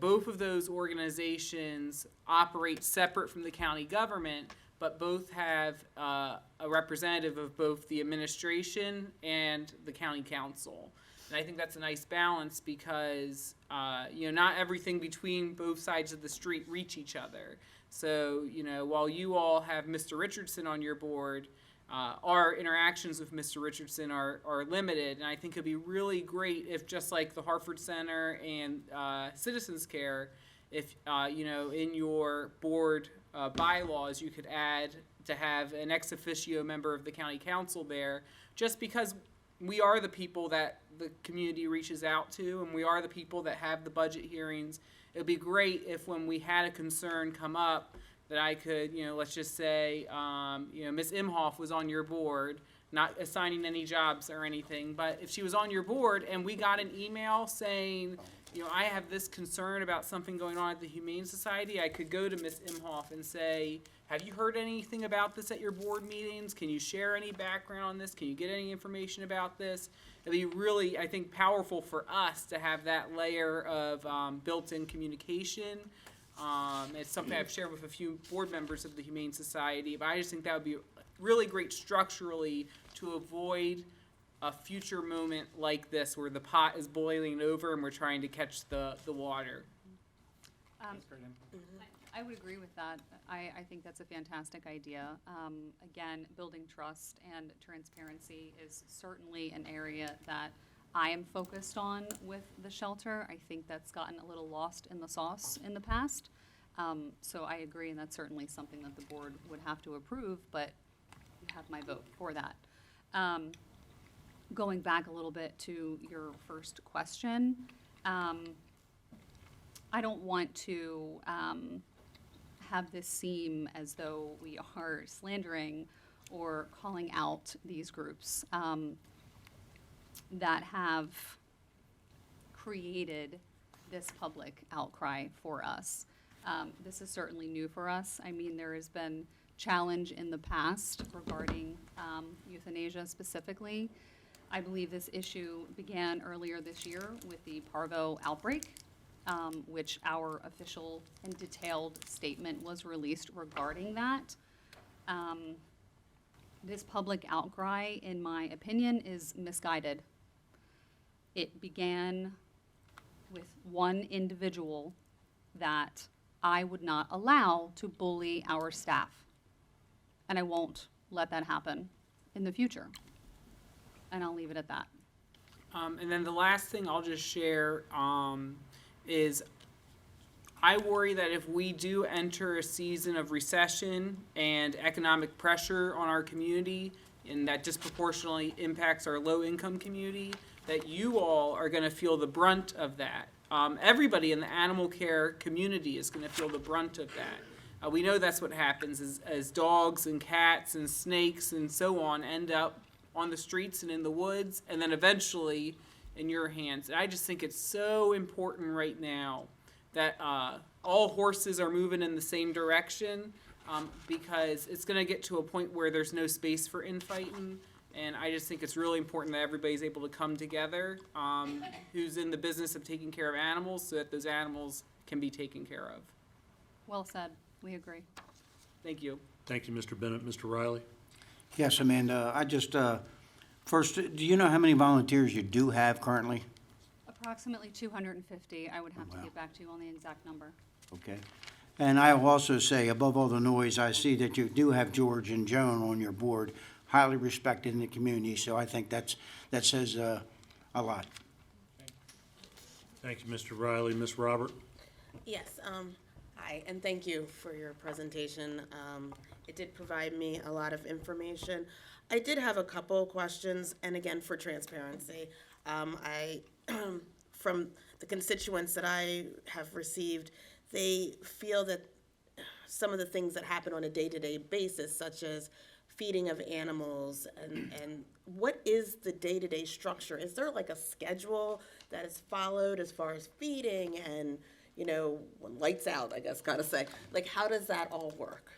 Both of those organizations operate separate from the county government, but both have a representative of both the administration and the county council. And I think that's a nice balance because, not everything between both sides of the street reach each other. So, while you all have Mr. Richardson on your board, our interactions with Mr. Richardson are limited. And I think it'd be really great if, just like the Harford Center and Citizens Care, if, in your board bylaws, you could add to have an ex officio member of the county council there, just because we are the people that the community reaches out to, and we are the people that have the budget hearings. It would be great if, when we had a concern come up, that I could, let's just say, Ms. Imhoff was on your board, not assigning any jobs or anything, but if she was on your board and we got an email saying, I have this concern about something going on at the Humane Society, I could go to Ms. Imhoff and say, have you heard anything about this at your board meetings? Can you share any background on this? Can you get any information about this? It'd be really, I think, powerful for us to have that layer of built-in communication. It's something I've shared with a few board members of the Humane Society, but I just think that would be really great structurally to avoid a future moment like this where the pot is boiling over and we're trying to catch the water. I would agree with that. I think that's a fantastic idea. Again, building trust and transparency is certainly an area that I am focused on with the shelter. I think that's gotten a little lost in the sauce in the past. So I agree, and that's certainly something that the board would have to approve, but you have my vote for that. Going back a little bit to your first question, I don't want to have this seem as though we are slandering or calling out these groups that have created this public outcry for us. This is certainly new for us. I mean, there has been challenge in the past regarding euthanasia specifically. I believe this issue began earlier this year with the parvo outbreak, which our official and detailed statement was released regarding that. This public outcry, in my opinion, is misguided. It began with one individual that I would not allow to bully our staff. And I won't let that happen in the future. And I'll leave it at that. And then the last thing I'll just share is I worry that if we do enter a season of recession and economic pressure on our community, and that disproportionately impacts our low-income community, that you all are going to feel the brunt of that. Everybody in the animal care community is going to feel the brunt of that. We know that's what happens as dogs and cats and snakes and so on end up on the streets and in the woods, and then eventually in your hands. And I just think it's so important right now that all horses are moving in the same direction, because it's going to get to a point where there's no space for infighting. And I just think it's really important that everybody's able to come together, who's in the business of taking care of animals, so that those animals can be taken care of. Well said. We agree. Thank you. Thank you, Mr. Bennett. Mr. Riley? Yes, Amanda, I just, first, do you know how many volunteers you do have currently? Approximately 250. I would have to Wow. get back to you on the exact number. Okay. And I will also say, above all the noise, I see that you do have George and Joan on your board, highly respected in the community, so I think that says a lot. Thank you, Mr. Riley. Ms. Robert? Yes, hi, and thank you for your presentation. It did provide me a lot of information. I did have a couple questions, and again, for transparency. From the constituents that I have received, they feel that some of the things that happen on a day-to-day basis, such as feeding of animals, and what is the day-to-day structure? Is there like a schedule that is followed as far as feeding and, you know, when lights out, I guess, gotta say, like, how does that all work?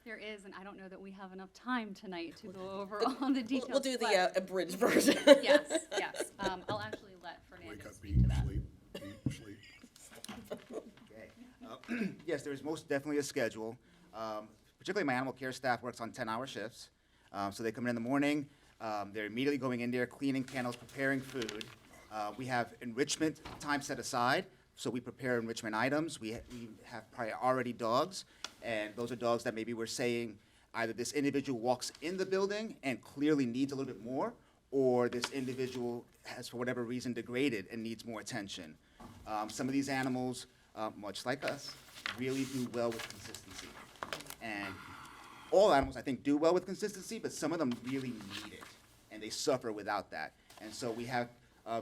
There is, and I don't know that we have enough time tonight to go over all the details. We'll do but- the abridged version. Yes, yes. I'll actually let Fernando speak to that. Okay. Yes, there is most definitely a schedule. Particularly my animal care staff works on 10-hour shifts. So they come in the morning, they're immediately going in there, cleaning kennels, preparing food. We have enrichment time set aside, so we prepare enrichment items. We have priority dogs, and those are dogs that maybe we're saying either this individual walks in the building and clearly needs a little bit more, or this individual has, for whatever reason, degraded and needs more attention. Some of these animals, much like us, really do well with consistency. And all animals, I think, do well with consistency, but some of them really need it, and they suffer without that. And so we have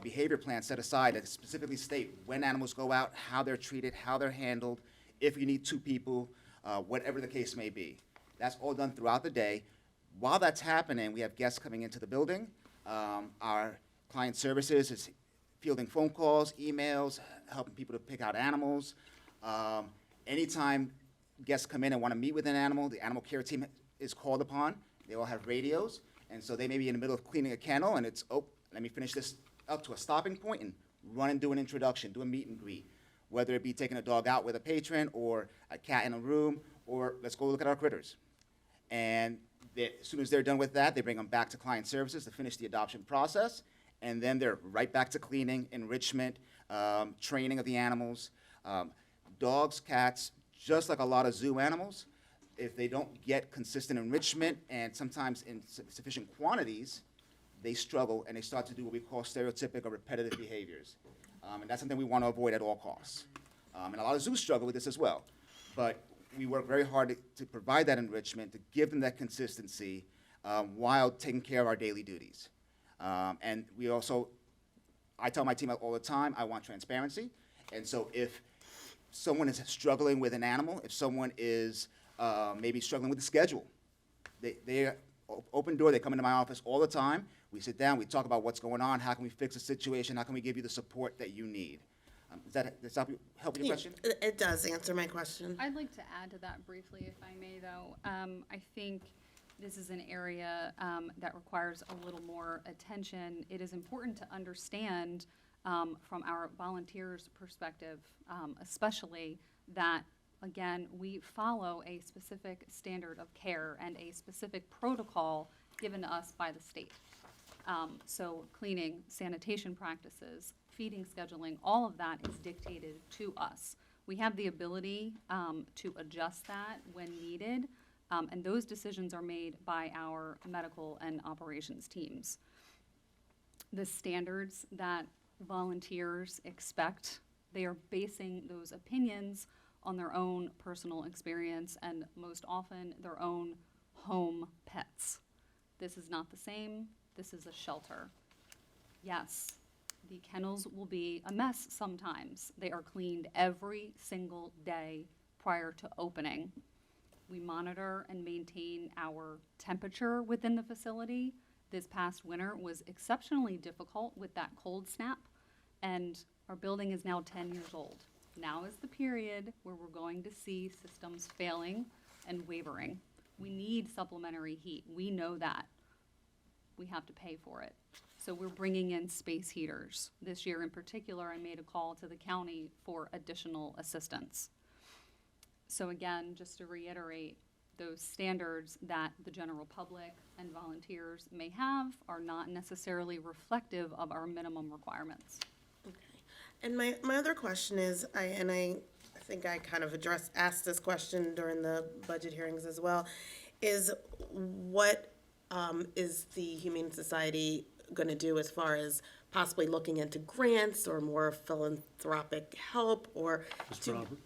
behavior plans set aside that specifically state when animals go out, how they're treated, how they're handled, if you need 2 people, whatever the case may be. That's all done throughout the day. While that's happening, we have guests coming into the building. Our client services is fielding phone calls, emails, helping people to pick out animals. Anytime guests come in and want to meet with an animal, the animal care team is called upon. They all have radios, and so they may be in the middle of cleaning a kennel, and it's, oh, let me finish this up to a stopping point and run and do an introduction, do a meet and greet, whether it be taking a dog out with a patron or a cat in a room, or let's go look at our critters. And as soon as they're done with that, they bring them back to client services to finish the adoption process, and then they're right back to cleaning, enrichment, training of the animals. Dogs, cats, just like a lot of zoo animals, if they don't get consistent enrichment and sometimes in sufficient quantities, they struggle and they start to do what we call stereotypic or repetitive behaviors. And that's something we want to avoid at all costs. And a lot of zoos struggle with this as well. But we work very hard to provide that enrichment, to give them that consistency while taking care of our daily duties. And we also, I tell my team all the time, I want transparency. And so if someone is struggling with an animal, if someone is maybe struggling with the schedule, they're open door, they come into my office all the time. We sit down, we talk about what's going on, how can we fix the situation, how can we give you the support that you need. Does that help your question? It does answer my question. I'd like to add to that briefly, if I may, though. I think this is an area that requires a little more attention. It is important to understand from our volunteers' perspective, especially that, again, we follow a specific standard of care and a specific protocol given to us by the state. So cleaning, sanitation practices, feeding scheduling, all of that is dictated to us. We have the ability to adjust that when needed, and those decisions are made by our medical and operations teams. The standards that volunteers expect, they are basing those opinions on their own personal experience and most often their own home pets. This is not the same. This is a shelter. Yes, the kennels will be a mess sometimes. They are cleaned every single day prior to opening. We monitor and maintain our temperature within the facility. This past winter was exceptionally difficult with that cold snap, and our building is now 10 years old. Now is the period where we're going to see systems failing and wavering. We need supplementary heat. We know that. We have to pay for it. So we're bringing in space heaters. This year in particular, I made a call to the county for additional assistance. So again, just to reiterate, those standards that the general public and volunteers may have are not necessarily reflective of our minimum requirements. Okay. And my other question is, I think I kind of asked this question during the budget hearings as well, is what is the Humane Society going to do as far as possibly looking into grants or more philanthropic help or Mr. Robert?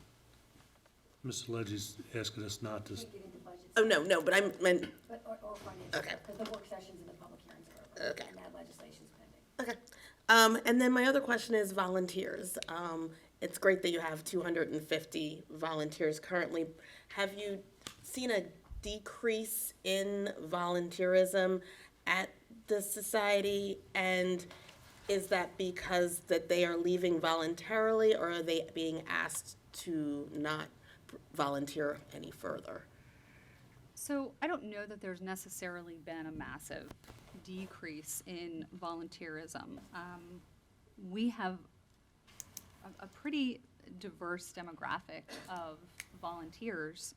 Mr. Legge's asking us not to, Oh, no, but I meant, Or financial, Okay. because the work sessions and the public hearings are over. Okay. And that legislation's pending. okay. And then my other question is volunteers. It's great that you have 250 volunteers currently. Have you seen a decrease in volunteerism at the society? And is that because that they are leaving voluntarily, or are they being asked to not volunteer any further? So I don't know that there's necessarily been a massive decrease in volunteerism. We have a pretty diverse demographic of volunteers.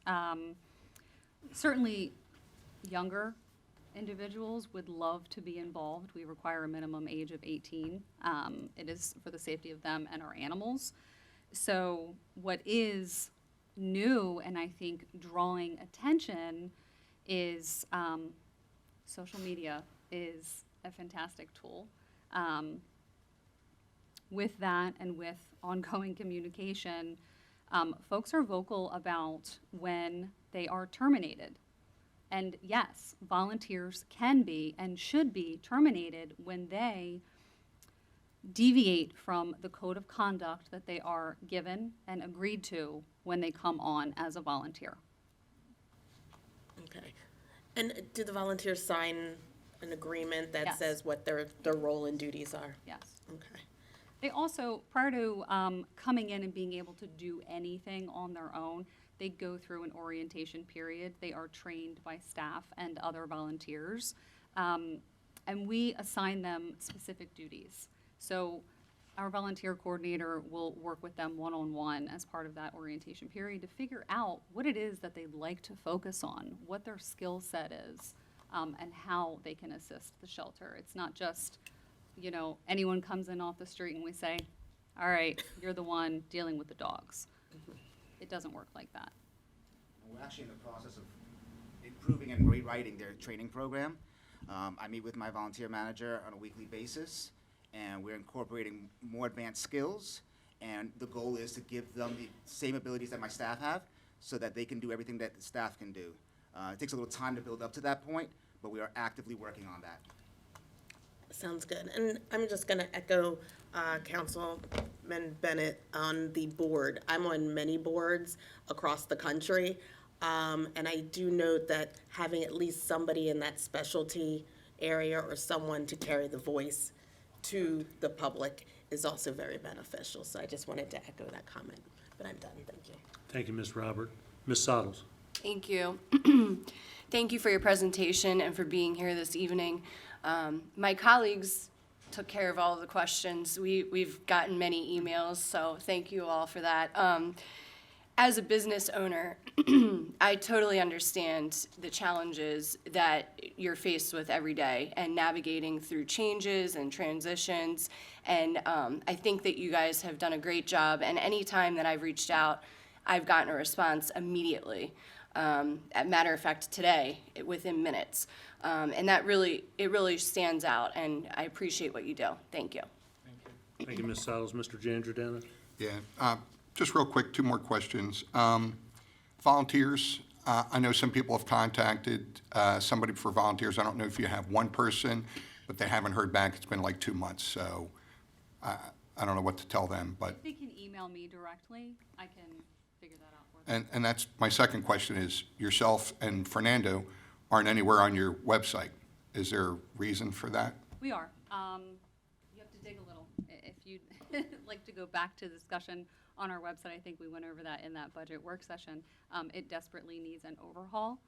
Certainly, younger individuals would love to be involved. We require a minimum age of 18. It is for the safety of them and our animals. So what is new and I think drawing attention is social media is a fantastic tool. With that and with ongoing communication, folks are vocal about when they are terminated. And yes, volunteers can be and should be terminated when they deviate from the code of conduct that they are given and agreed to when they come on as a volunteer. Okay. And do the volunteers sign an agreement that Yes. says what their role and duties are? Yes. Okay. They also, prior to coming in and being able to do anything on their own, they go through an orientation period. They are trained by staff and other volunteers, and we assign them specific duties. So our volunteer coordinator will work with them one-on-one as part of that orientation period to figure out what it is that they'd like to focus on, what their skill set is, and how they can assist the shelter. It's not just, you know, anyone comes in off the street and we say, all right, you're the one dealing with the dogs. It doesn't work like that. We're actually in the process of improving and rewriting their training program. I meet with my volunteer manager on a weekly basis, and we're incorporating more advanced skills, and the goal is to give them the same abilities that my staff have so that they can do everything that the staff can do. It takes a little time to build up to that point, but we are actively working on that. Sounds good. And I'm just going to echo Councilman Bennett on the board. I'm on many boards across the country, and I do note that having at least somebody in that specialty area or someone to carry the voice to the public is also very beneficial. So I just wanted to echo that comment, but I'm done. Thank you. Thank you, Ms. Robert. Ms. Sottles? Thank you. Thank you for your presentation and for being here this evening. My colleagues took care of all of the questions. We've gotten many emails, so thank you all for that. As a business owner, I totally understand the challenges that you're faced with every day and navigating through changes and transitions. And I think that you guys have done a great job. And any time that I've reached out, I've gotten a response immediately. As matter of fact, today, within minutes. And that really stands out, and I appreciate what you do. Thank you. Thank you, Ms. Sottles. Mr. Jandrodana? Yeah, just real quick, two more questions. Volunteers, I know some people have contacted somebody for volunteers. I don't know if you have one person, but they haven't heard back. It's been like 2 months, so I don't know what to tell them, but. If they can email me directly, I can figure that out for them. And that's, my second question is, yourself and Fernando aren't anywhere on your website. Is there a reason for that? We are. You have to dig a little. If you'd like to go back to the discussion on our website, I think we went over that in that budget work session. It desperately needs an overhaul.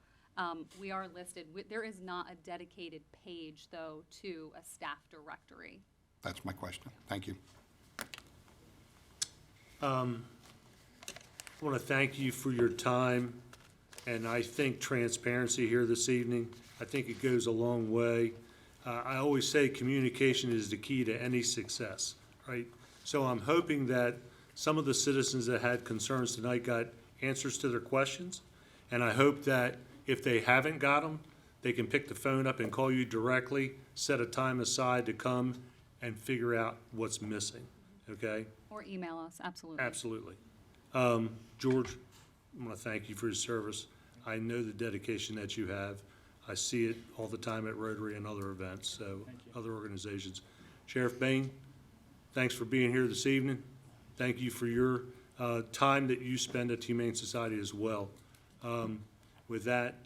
We are listed. There is not a dedicated page, though, to a staff directory. That's my question. Thank you. I want to thank you for your time, and I think transparency here this evening, I think it goes a long way. I always say communication is the key to any success, right? So I'm hoping that some of the citizens that had concerns tonight got answers to their questions, and I hope that if they haven't got them, they can pick the phone up and call you directly, set a time aside to come and figure out what's missing, okay? Or email us, absolutely. Absolutely. George, I want to thank you for your service. I know the dedication that you have. I see it all the time at Rotary and other events, so other organizations. Sheriff Bain, thanks for being here this evening. Thank you for your time that you spend at Humane Society as well. With that,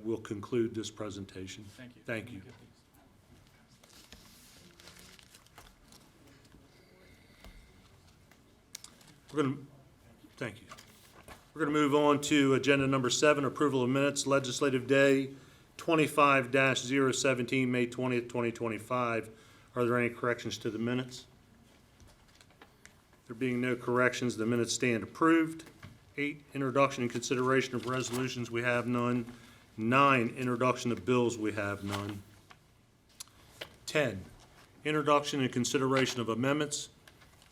we'll conclude this presentation. Thank you. Thank you. Thank you. We're going to move on to agenda number 7, approval of minutes, legislative day 25-017, May 20th, 2025. Are there any corrections to the minutes? There being no corrections, the minutes stand approved. 8, introduction and consideration of resolutions, we have none. 9, introduction of bills, we have none. 10, introduction and consideration of amendments.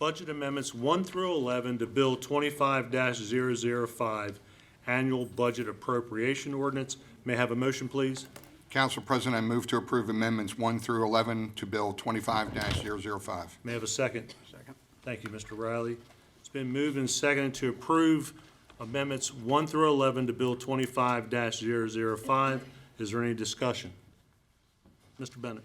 Budget amendments 1 through 11 to Bill 25-005, Annual Budget Appropriation Ordinance. May I have a motion, please? Council President, I move to approve amendments 1 through 11 to Bill 25-005. May I have a second? Second. Thank you, Mr. Riley. It's been moved and seconded to approve amendments 1 through 11 to Bill 25-005. Is there any discussion? Mr. Bennett.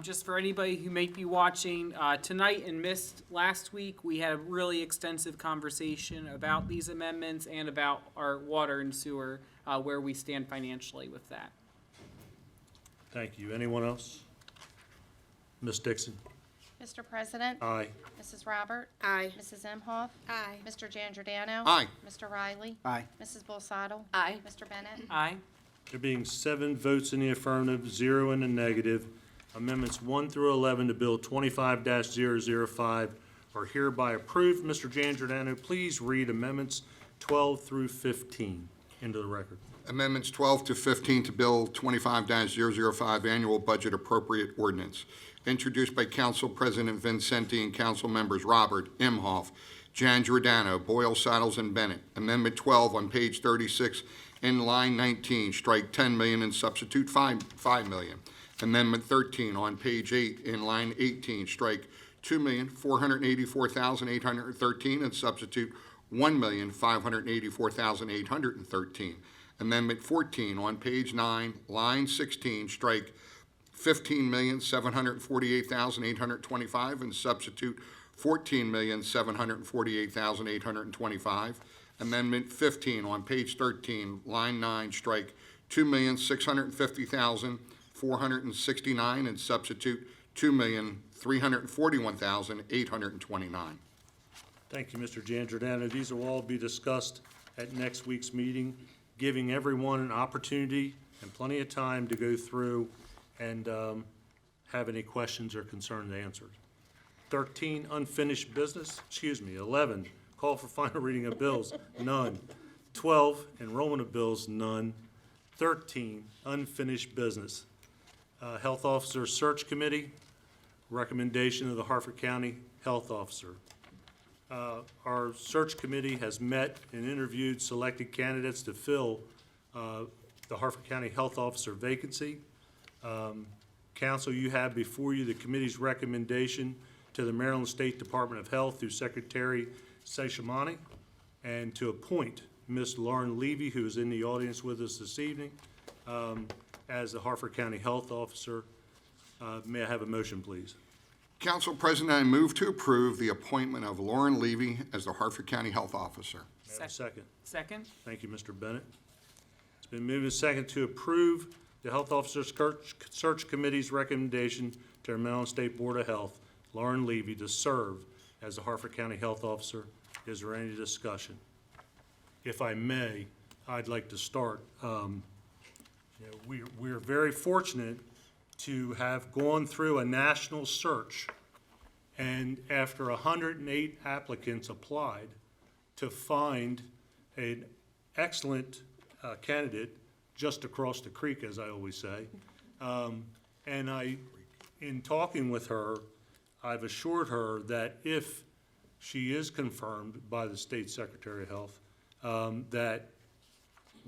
Just for anybody who may be watching tonight and missed last week, we had a really extensive conversation about these amendments and about our water and sewer, where we stand financially with that. Thank you. Anyone else? Ms. Dixon? Mr. President? Aye. Mrs. Robert? Aye. Mrs. Imhoff? Aye. Mr. Giangiordano? Aye. Mr. Riley? Aye. Mrs. Bolsato? Aye. Mr. Bennett? Aye. There being 7 votes in the affirmative, 0 in the negative, amendments 1 through 11 to Bill 25-005 are hereby approved. Mr. Giangiordano, please read amendments 12 through 15 into the record. Amendments 12 to 15 to Bill 25-005, Annual Budget Appropriate Ordinance, introduced by Council President Vincenti and Council Members Robert, Imhoff, Giangiordano, Boyle, Saddles, and Bennett. Amendment 12 on page 36 in line 19, strike 10 million and substitute 5 million. Amendment 13 on page 8 in line 18, strike 2,484,813 and substitute 1,584,813. Amendment 14 on page 9, line 16, strike 15,748,825 and substitute 14,748,825. Amendment 15 on page 13, line 9, strike 2,650,469 and substitute 2,341,829. Thank you, Mr. Giangiordano. These will all be discussed at next week's meeting, giving everyone an opportunity and plenty of time to go through and have any questions or concerns answered. 13, unfinished business, 11, call for final reading of bills, none. 12, enrollment of bills, none. 13, unfinished business. Health Officer Search Committee, recommendation of the Harford County Health Officer. Our search committee has met and interviewed selected candidates to fill the Harford County Health Officer vacancy. Council, you have before you the committee's recommendation to the Maryland State Department of Health through Secretary Seshamani, and to appoint Ms. Lauren Levy, who is in the audience with us this evening, as the Harford County Health Officer. May I have a motion, please? Council President, I move to approve the appointment of Lauren Levy as the Harford County Health Officer. May I have a second? Second? Thank you, Mr. Bennett. It's been moved and second to approve the Health Officer Search Committee's recommendation to the Maryland State Board of Health, Lauren Levy, to serve as the Harford County Health Officer. Is there any discussion? If I may, I'd like to start. We're very fortunate to have gone through a national search, and after 108 applicants applied, to find an excellent candidate just across the creek, as I always say. And in talking with her, I've assured her that if she is confirmed by the State Secretary of Health, that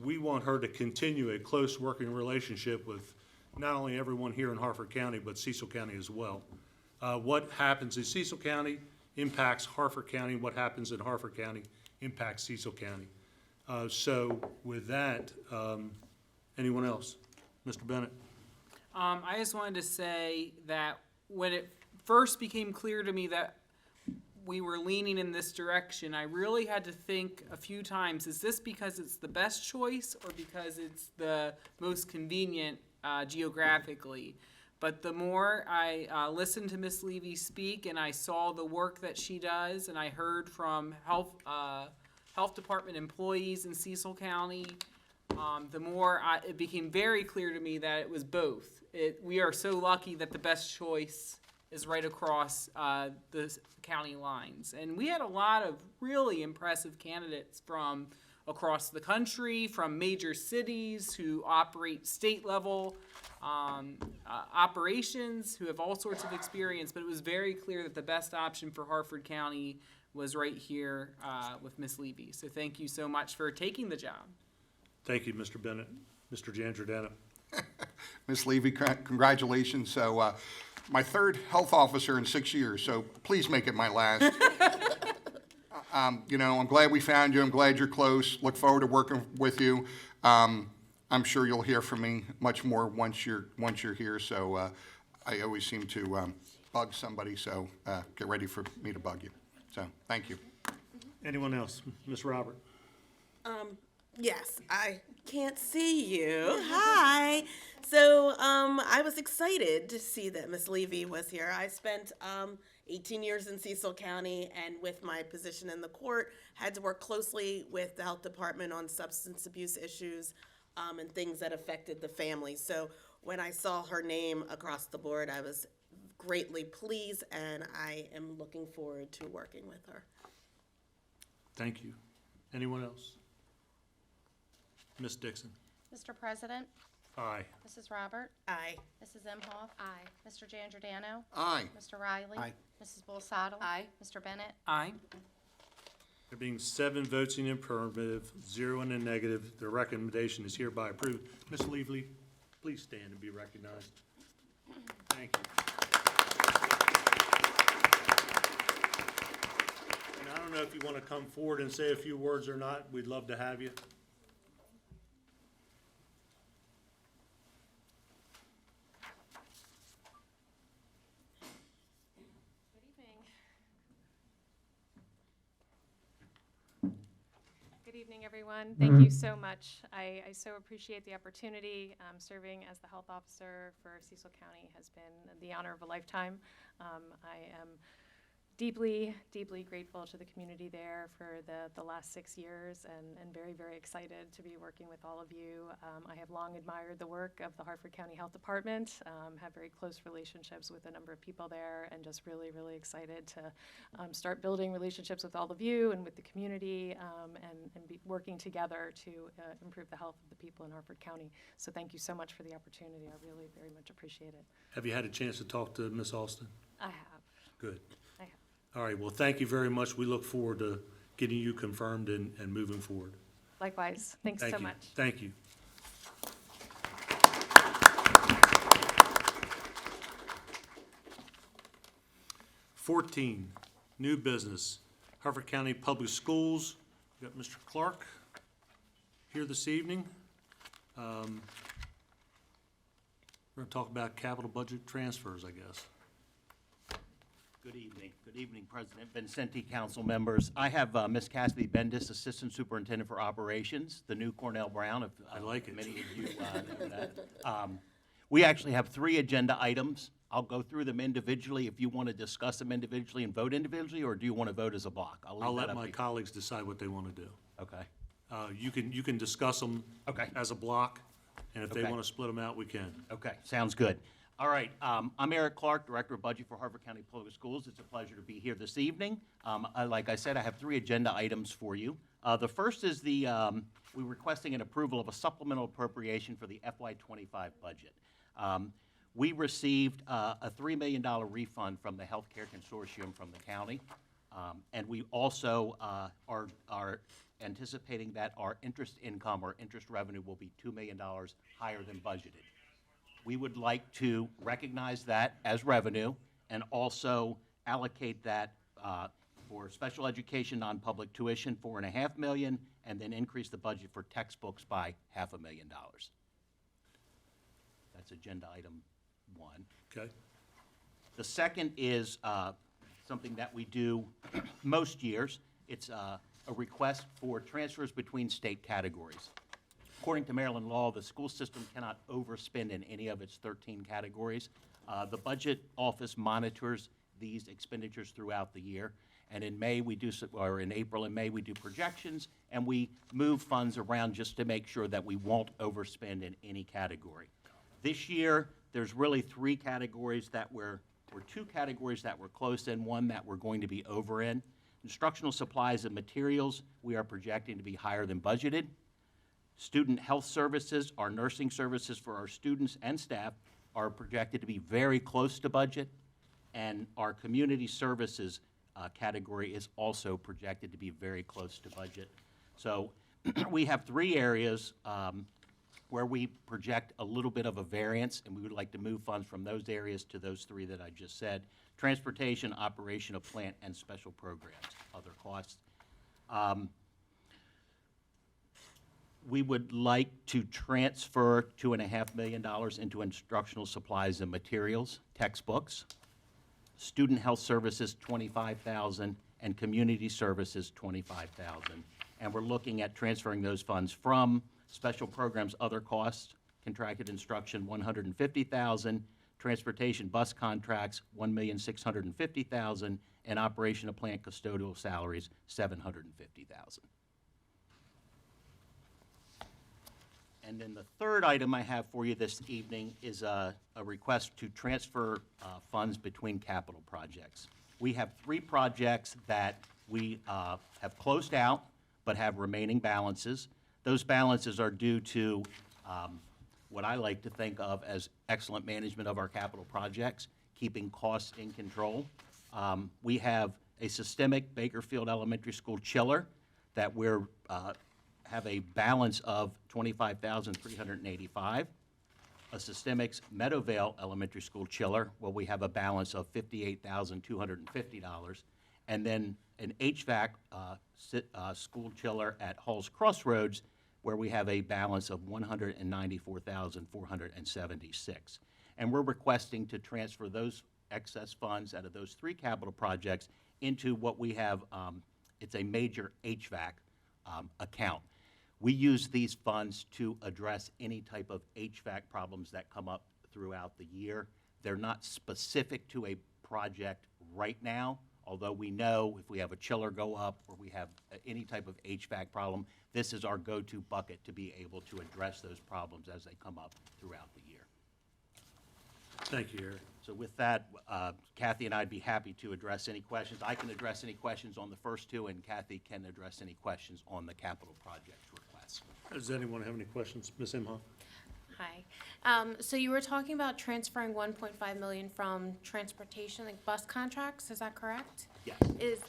we want her to continue a close working relationship with not only everyone here in Harford County, but Cecil County as well. What happens in Cecil County impacts Harford County. What happens in Harford County impacts Cecil County. So with that, anyone else? Mr. Bennett? I just wanted to say that when it first became clear to me that we were leaning in this direction, I really had to think a few times, is this because it's the best choice or because it's the most convenient geographically? But the more I listened to Ms. Levy speak and I saw the work that she does and I heard from health department employees in Cecil County, the more it became very clear to me that it was both. We are so lucky that the best choice is right across the county lines. And we had a lot of really impressive candidates from across the country, from major cities who operate state level operations, who have all sorts of experience, but it was very clear that the best option for Harford County was right here with Ms. Levy. So thank you so much for taking the job. Thank you, Mr. Bennett. Mr. Giangiordano. Ms. Levy, congratulations. So, my third health officer in 6 years, so please make it my last. You know, I'm glad we found you. I'm glad you're close. Look forward to working with you. I'm sure you'll hear from me much more once you're here. So I always seem to bug somebody. So get ready for me to bug you. So thank you. Anyone else? Ms. Robert? Yes, I can't see you. Hi. So, I was excited to see that Miss Levy was here. I spent 18 years in Cecil County, and with my position in the court, had to work closely with the health department on substance abuse issues and things that affected the family. So when I saw her name across the board, I was greatly pleased, and I am looking forward to working with her. Thank you. Anyone else? Ms. Dixon? Mr. President, Aye. Mrs. Robert, Aye. Mrs. Imhoff. Aye. Mr. Giangiordano. Aye. Mr. Riley. Aye. Mrs. Bulsato. Aye. Mr. Bennett. Aye. There being 7 votes in the affirmative, 0 in the negative, the recommendation is hereby approved. Ms. Levy, please stand and be recognized. Thank you. And I don't know if you want to come forward and say a few words or not. We'd love to have you. Good evening, everyone. Thank you so much. I so appreciate the opportunity. Serving as the health officer for Cecil County has been the honor of a lifetime. I am deeply, deeply grateful to the community there for the last 6 years and very, very excited to be working with all of you. I have long admired the work of the Harford County Health Department, have very close relationships with a number of people there, and just really, really excited to start building relationships with all of you and with the community and be working together to improve the health of the people in Harford County. So thank you so much for the opportunity. I really very much appreciate it. Have you had a chance to talk to Ms. Alston? I have. Good. I have. All right, well, thank you very much. We look forward to getting you confirmed and moving forward. Likewise. Thanks Thank so you. much. Thank you. (14) New business. Harford County Public Schools. We got Mr. Clark here this evening. We're going to talk about capital budget transfers, I guess. Good evening. Good evening, President Vincenti, council members. I have Ms. Cassidy Bendis, Assistant Superintendent for Operations, the new Cornell Brown, if I like it. many of you know that. We actually have 3 agenda items. I'll go through them individually if you want to discuss them individually and vote individually, or do you want to vote as a block? I'll leave let that up my to you. colleagues decide what they want to do. Okay. You can discuss them Okay. as a block, and if they Okay. want to split them out, we can. Okay, sounds good. All right, I'm Eric Clark, Director of Budget for Harford County Public Schools. It's a pleasure to be here this evening. Like I said, I have 3 agenda items for you. The first is we're requesting an approval of a supplemental appropriation for the FY25 budget. We received a $3 million refund from the Healthcare Consortium from the county, and we also are anticipating that our interest income or interest revenue will be $2 million higher than budgeted. We would like to recognize that as revenue and also allocate that for special education non-public tuition, $4.5 million, and then increase the budget for textbooks by $500,000. That's agenda item 1. Okay? The second is something that we do most years. It's a request for transfers between state categories. According to Maryland law, the school system cannot overspend in any of its 13 categories. The budget office monitors these expenditures throughout the year. And in May, we do, or in April and May, we do projections, and we move funds around just to make sure that we won't overspend in any category. This year, there's really three categories that or two categories that we're close in, one that we're going to be over in. Instructional supplies and materials, we are projecting to be higher than budgeted. Student health services, our nursing services for our students and staff are projected to be very close to budget. And our community services category is also projected to be very close to budget. So we have three areas where we project a little bit of a variance, and we would like to move funds from those areas to those three that I just said: transportation, operation of plant, and special programs, other costs. We would like to transfer $2.5 million into instructional supplies and materials, textbooks, student health services, $25,000, and community services, $25,000. And we're looking at transferring those funds from special programs, other costs, contracted instruction, $150,000, transportation bus contracts, $1,650,000, and operation of plant custodial salaries, $750,000. And then the third item I have for you this evening is a request to transfer funds between capital projects. We have three projects that we have closed out but have remaining balances. Those balances are due to what I like to think of as excellent management of our capital projects, keeping costs in control. We have a systemic Bakerfield Elementary School chiller that we're have a balance of $25,385. A Systemics Meadowvale Elementary School chiller, where we have a balance of $58,250. And then an HVAC school chiller at Halls Crossroads, where we have a balance of $194,476. And we're requesting to transfer those excess funds out of those three capital projects into what we have, it's a major HVAC account. We use these funds to address any type of HVAC problems that come up throughout the year. They're not specific to a project right now, although we know if we have a chiller go up or we have any type of HVAC problem, this is our go-to bucket to be able to address those problems as they come up throughout the year. Thank you, Eric. So with that, Kathy and I'd be happy to address any questions. I can address any questions on the first two, and Kathy can address any questions on the capital projects requests. Does anyone have any questions? Ms. Imhoff? Hi. So you were talking about transferring 1.5 million from transportation, like bus contracts, is that correct? Yes.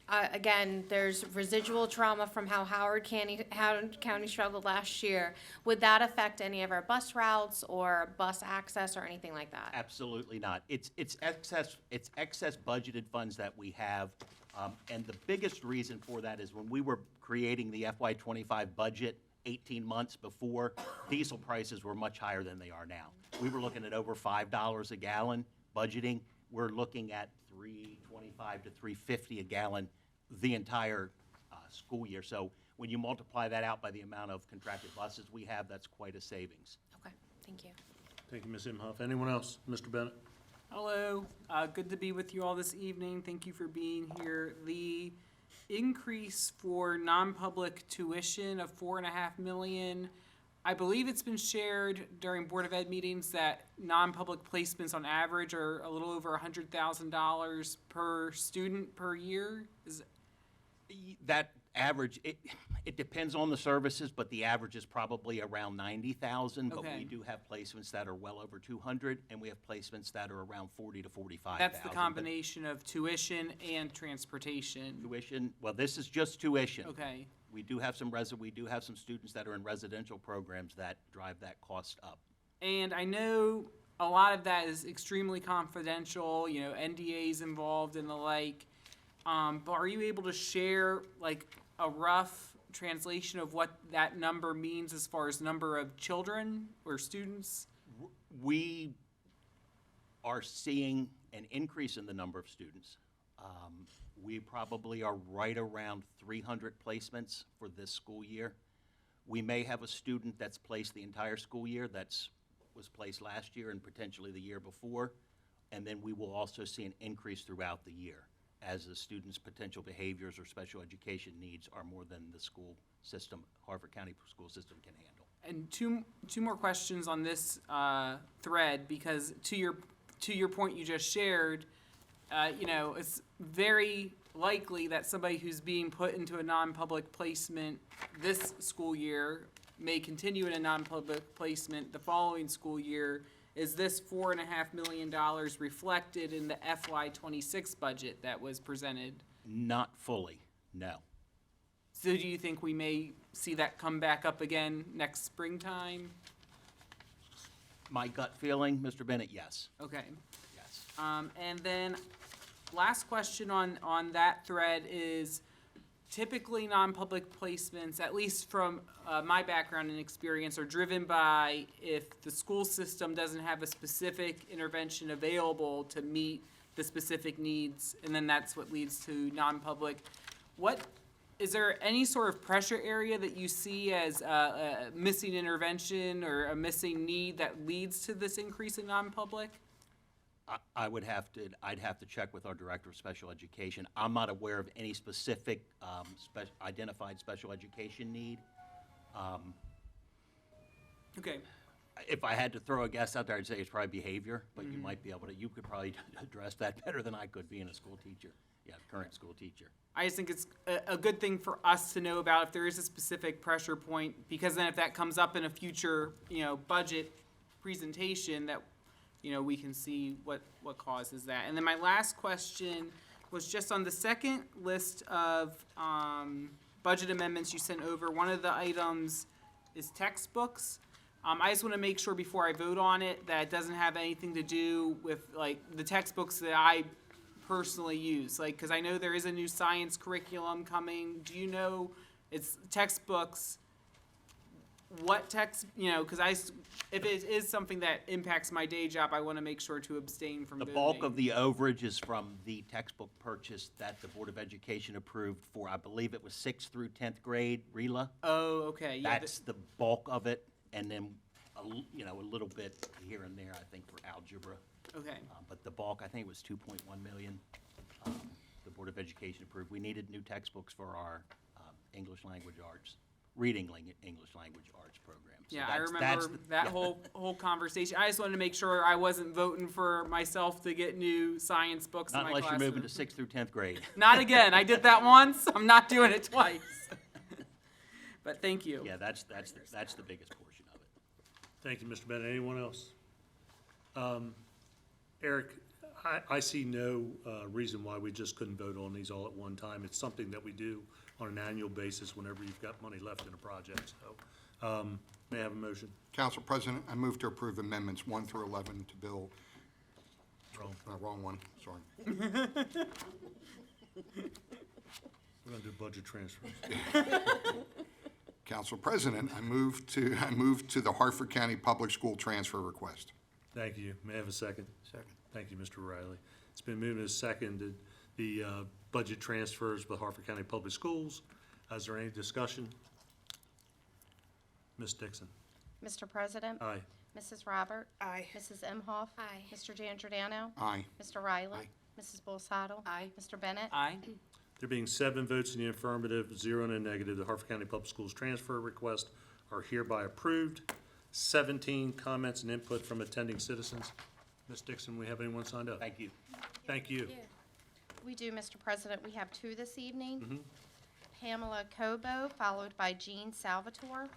Again, there's residual trauma from how Howard County struggled last year. Would that affect any of our bus routes or bus access or anything like that? Absolutely not. It's excess budgeted funds that we have. And the biggest reason for that is when we were creating the FY25 budget 18 months before, diesel prices were much higher than they are now. We were looking at over $5 a gallon budgeting. We're looking at $3.25 to $3.50 a gallon the entire school year. So when you multiply that out by the amount of contracted buses we have, that's quite a savings. Okay, thank you. Thank you, Ms. Imhoff. Anyone else? Mr. Bennett? Hello, good to be with you all this evening. Thank you for being here. The increase for non-public tuition of $4.5 million, I believe it's been shared during Board of Ed meetings that non-public placements on average are a little over $100,000 per student per year. That average, it depends on the services, but the average is probably around 90,000. But Okay. we do have placements that are well over 200, and we have placements that are around 40 to 45,000. That's the But combination of tuition and transportation. tuition, well, this is just tuition. Okay. We do have some students that are in residential programs that drive that cost up. And I know a lot of that is extremely confidential, you know, NDAs involved and the like. But are you able to share like a rough translation of what that number means as far as number of children or students? We are seeing an increase in the number of students. We probably are right around 300 placements for this school year. We may have a student that's placed the entire school year was placed last year and potentially the year before. And then we will also see an increase throughout the year as the students' potential behaviors or special education needs are more than the school system, Harford County school system can handle. And two more questions on this thread, because to your point you just shared, it's very likely that somebody who's being put into a non-public placement this school year may continue in a non-public placement the following school year. Is this $4.5 million reflected in the FY26 budget that was presented? Not fully, no. So do you think we may see that come back up again next springtime? My gut feeling, Mr. Bennett, yes. Okay. Yes. And then last question on that thread is, typically non-public placements, at least from my background and experience, are driven by if the school system doesn't have a specific intervention available to meet the specific needs, and then that's what leads to non-public. Is there any sort of pressure area that you see as a missing intervention or a missing need that leads to this increase in non-public? I'd have to check with our Director of Special Education. I'm not aware of any specific identified special education need. Okay. If I had to throw a guess out there, I'd say it's probably behavior, but you could probably address that better than I could, being a school teacher. Yeah, current school teacher. I just think it's a good thing for us to know about if there is a specific pressure point, because then if that comes up in a future, budget presentation, that, we can see what causes that. And then my last question was just on the second list of budget amendments you sent over. One of the items is textbooks. I just want to make sure before I vote on it that it doesn't have anything to do with the textbooks that I personally use, because I know there is a new science curriculum coming. Do you know it's textbooks? What text, because if it is something that impacts my day job, I want to make sure to abstain from The voting. bulk of the overage is from the textbook purchase that the Board of Education approved for, I believe it was 6th through 10th grade, RELA. Oh, okay. Yeah, That's the bulk of it, and then, a little bit here and there, I think, for algebra. okay. But the bulk, I think it was 2.1 million, the Board of Education approved. We needed new textbooks for our English language arts, English language arts program. So Yeah, I that's remember the- that yeah. whole conversation. I just wanted to make sure I wasn't voting for myself to get new science books in Not my unless you're moving to classroom. 6th through 10th grade. Not again. I did that once. I'm not doing it twice. But thank you. Yeah, that's the biggest portion of it. Thank you, Mr. Bennett. Anyone else? Eric, I see no reason why we just couldn't vote on these all at one time. It's something that we do on an annual basis whenever you've got money left in a project. So, may I have a motion? Council President, I move to approve amendments 1 through 11 to Bill, wrong one, sorry. We're gonna do budget transfers. Council President, I move to the Harford County Public School transfer request. Thank you. May I have a second? Second. Thank you, Mr. Riley. It's been moved and seconded, the budget transfers with Harford County Public Schools. Is there any discussion? Ms. Dixon? Mr. President? Aye. Mrs. Robert? Aye. Mrs. Imhoff? Aye. Mr. Giangiordano? Aye. Mr. Riley? Aye. Mrs. Bolsato? Aye. Mr. Bennett? Aye. There being 7 votes in the affirmative, 0 in the negative, the Harford County Public Schools transfer requests are hereby approved. 17 comments and input from attending citizens. Ms. Dixon, we have anyone signed up? Thank you. Thank you. We do, Mr. President. We have 2 this evening. Pamela Cobo, followed by Jean Salvatore.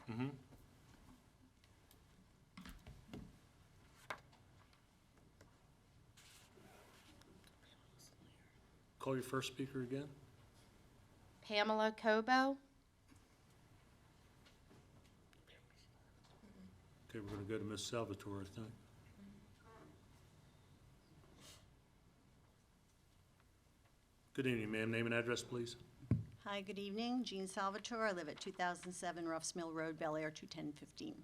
Call your first speaker again. Pamela Cobo. Okay, we're gonna go to Ms. Salvatore, I think. Good evening, ma'am. Name and address, please. Hi, good evening. Jean Salvatore. I live at 2007 Ruffs Mill Road, Bel Air, 21015.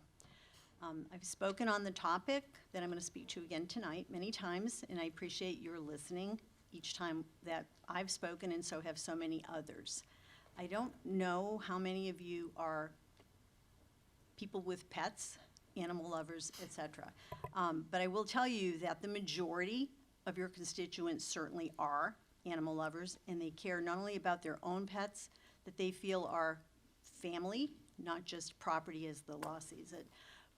I've spoken on the topic that I'm going to speak to again tonight many times, and I appreciate your listening each time that I've spoken, and so have so many others. I don't know how many of you are people with pets, animal lovers, etc. But I will tell you that the majority of your constituents certainly are animal lovers, and they care not only about their own pets that they feel are family, not just property as the law sees it,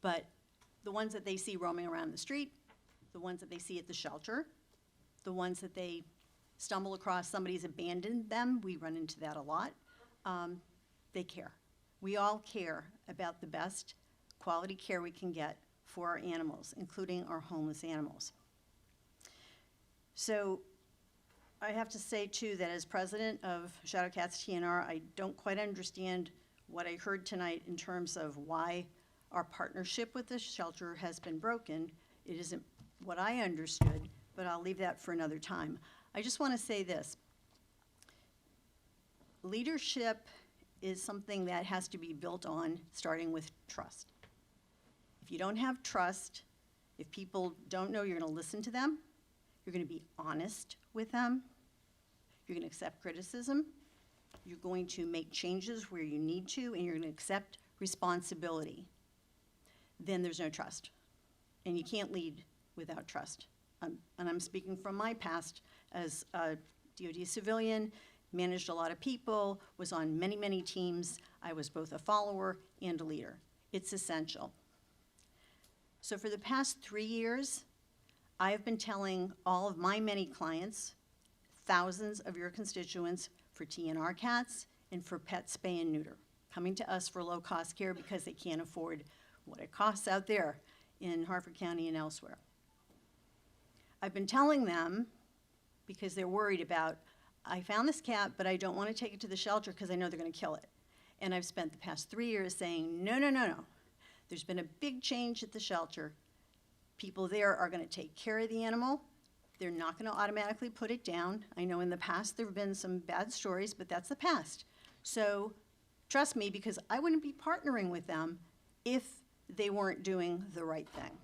but the ones that they see roaming around the street, the ones that they see at the shelter, the ones that they stumble across, somebody's abandoned them, we run into that a lot. They care. We all care about the best quality care we can get for our animals, including our homeless animals. So I have to say, too, that as president of Shadow Cats TNR, I don't quite understand what I heard tonight in terms of why our partnership with the shelter has been broken. It isn't what I understood, but I'll leave that for another time. I just want to say this. Leadership is something that has to be built on, starting with trust. If you don't have trust, if people don't know you're going to listen to them, you're going to be honest with them, you're going to accept criticism, you're going to make changes where you need to, and you're going to accept responsibility, then there's no trust. And you can't lead without trust. And I'm speaking from my past as a DoD civilian, managed a lot of people, was on many, many teams. I was both a follower and a leader. It's essential. So for the past 3 years, I have been telling all of my many clients, thousands of your constituents, for TNR cats and for pet spay and neuter, coming to us for low-cost care because they can't afford what it costs out there in Harford County and elsewhere. I've been telling them because they're worried about, I found this cat, but I don't want to take it to the shelter because I know they're going to kill it. And I've spent the past 3 years saying, no, no, no, no. There's been a big change at the shelter. People there are going to take care of the animal. They're not going to automatically put it down. I know in the past there have been some bad stories, but that's the past. So trust me, because I wouldn't be partnering with them if they weren't doing the right thing.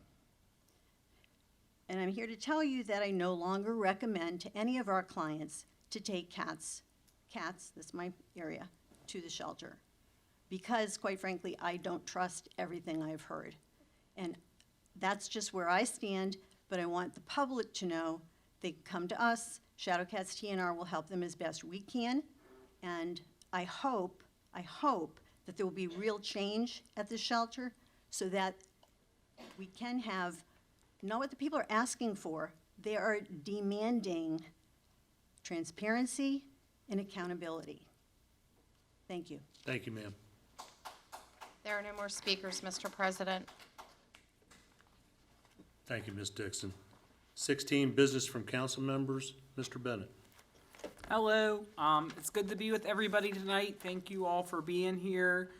And I'm here to tell you that I no longer recommend to any of our clients to take cats, that's my area, to the shelter. Because, quite frankly, I don't trust everything I've heard. And that's just where I stand, but I want the public to know they can come to us. Shadow Cats TNR will help them as best we can. And I hope that there will be real change at the shelter so that we can have, not what the people are asking for, they are demanding transparency and accountability. Thank you. Thank you, ma'am. There are no more speakers, Mr. President. Thank you, Ms. Dixon. 16, business from council members. Mr. Bennett. Hello. It's good to be with everybody tonight. Thank you all for being here.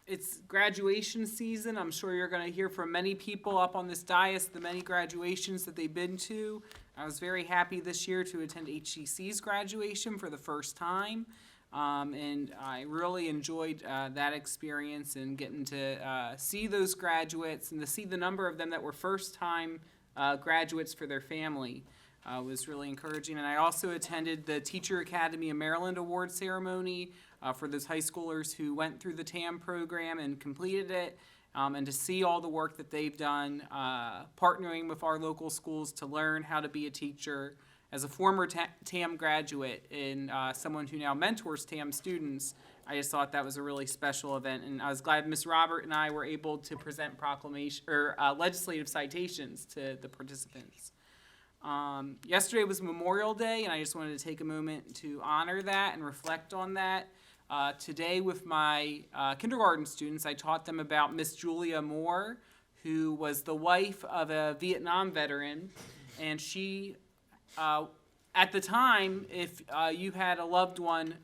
It's graduation season. I'm sure you're going to hear from many people up on this dais, the many graduations that they've been to. I was very happy this year to attend HCC's graduation for the first time. And I really enjoyed that experience and getting to see those graduates and to see the number of them that were first-time graduates for their family was really encouraging. And I also attended the Teacher Academy of Maryland Award ceremony for those high schoolers who went through the TAM program and completed it, and to see all the work that they've done partnering with our local schools to learn how to be a teacher. As a former TAM graduate and someone who now mentors TAM students, I just thought that was a really special event, and I was glad Ms. Robert and I were able to present proclamation or legislative citations to the participants. Yesterday was Memorial Day, and I just wanted to take a moment to honor that and reflect on that. Today with my kindergarten students, I taught them about Miss Julia Moore, who was the wife of a Vietnam veteran, and she at the time, if you had a loved one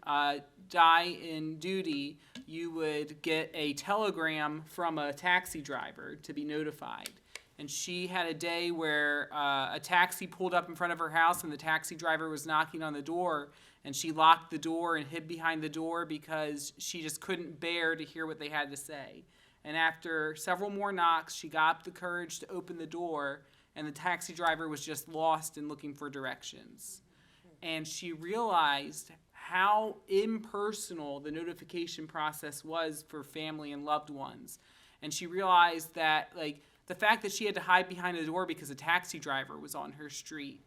die in duty, you would get a telegram from a taxi driver to be notified. And she had a day where a taxi pulled up in front of her house and the taxi driver was knocking on the door, and she locked the door and hid behind the door because she just couldn't bear to hear what they had to say. And after several more knocks, she got up the courage to open the door, and the taxi driver was just lost and looking for directions. And she realized how impersonal the notification process was for family and loved ones. And she realized that, like, the fact that she had to hide behind a door because a taxi driver was on her street,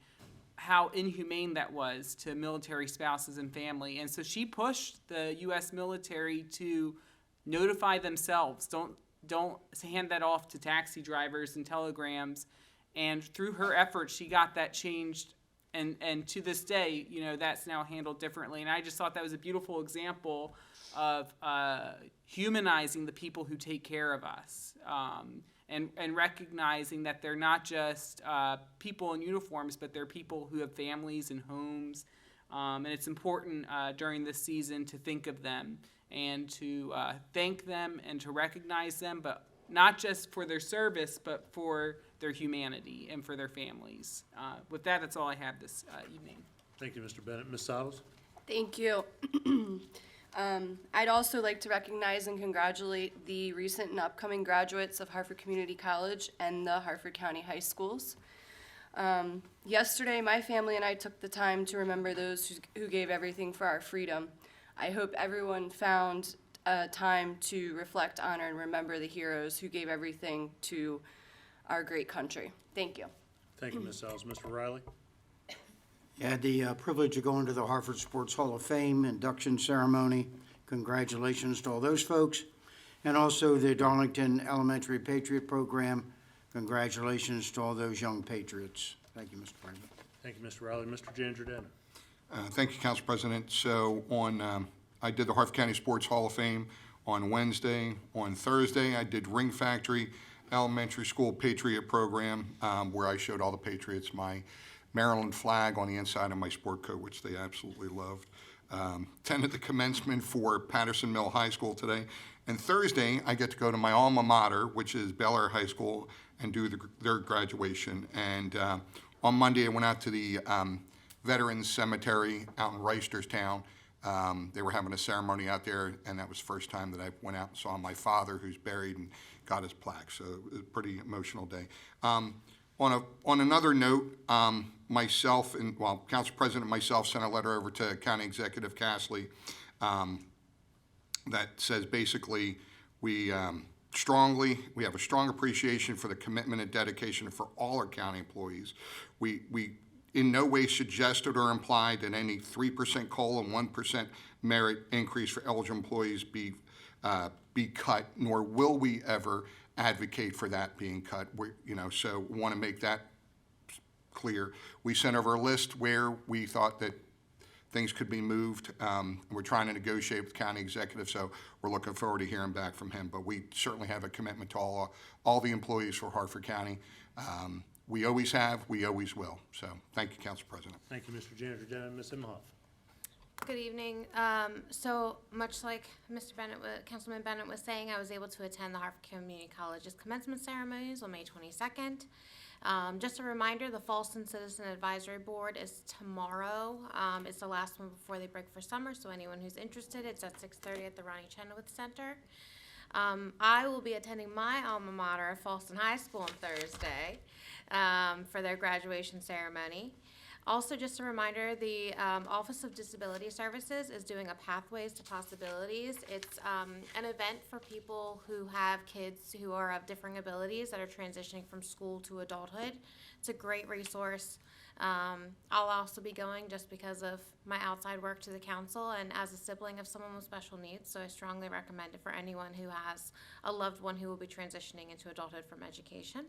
how inhumane that was to military spouses and family. And so she pushed the U.S. military to notify themselves. Don't hand that off to taxi drivers and telegrams. And through her efforts, she got that changed. And to this day, you know, that's now handled differently. And I just thought that was a beautiful example of humanizing the people who take care of us. And recognizing that they're not just people in uniforms, but they're people who have families and homes. And it's important during this season to think of them and to thank them and to recognize them, but not just for their service, but for their humanity and for their families. With that, that's all I have this evening. Thank you, Mr. Bennett. Ms. Salas? Thank you. I'd also like to recognize and congratulate the recent and upcoming graduates of Harford Community College and the Harford County High Schools. Yesterday, my family and I took the time to remember those who gave everything for our freedom. I hope everyone found time to reflect, honor, and remember the heroes who gave everything to our great country. Thank you. Thank you, Ms. Salas. Mr. Riley? I had the privilege of going to the Harford Sports Hall of Fame induction ceremony. Congratulations to all those folks. And also the Darlington Elementary Patriot Program. Congratulations to all those young patriots. Thank you, Mr. President. Thank you, Mr. Riley. Mr. Giangiordano? Thank you, Council President. So I did the Harford County Sports Hall of Fame on Wednesday. On Thursday, I did Ring Factory Elementary School Patriot Program, where I showed all the Patriots my Maryland flag on the inside of my sport coat, which they absolutely loved. Attended the commencement for Patterson Mill High School today. And Thursday, I get to go to my alma mater, which is Bel Air High School, and do their graduation. And on Monday, I went out to the Veterans Cemetery out in Reisterstown. They were having a ceremony out there, and that was the first time that I went out and saw my father, who's buried, and got his plaque. So it was a pretty emotional day. On another note, Council President and myself sent a letter over to County Executive Castley that says basically we have a strong appreciation for the commitment and dedication for all our county employees. We in no way suggested or implied that any 3% COLA and 1% merit increase for eligible employees be cut, nor will we ever advocate for that being cut. So we want to make that clear. We sent over a list where we thought that things could be moved. We're trying to negotiate with the county executive, so we're looking forward to hearing back from him. But we certainly have a commitment to all the employees for Harford County. We always have, we always will. So thank you, Council President. Thank you, Mr. Giangiordano. Ms. Imhoff? Good evening. So much like Mr. Bennett, Councilman Bennett was saying, I was able to attend the Harford Community College's commencement ceremonies on May 22nd. Just a reminder, the Falston Citizen Advisory Board is tomorrow. It's the last one before they break for summer, so anyone who's interested, it's at 6:30 at the Ronnie Chenoweth Center. I will be attending my alma mater, Falston High School, on Thursday for their graduation ceremony. Also, just a reminder, the Office of Disability Services is doing a Pathways to Possibilities. It's an event for people who have kids who are of differing abilities that are transitioning from school to adulthood. It's a great resource. I'll also be going just because of my outside work to the council and as a sibling of someone with special needs, so I strongly recommend it for anyone who has a loved one who will be transitioning into adulthood from education.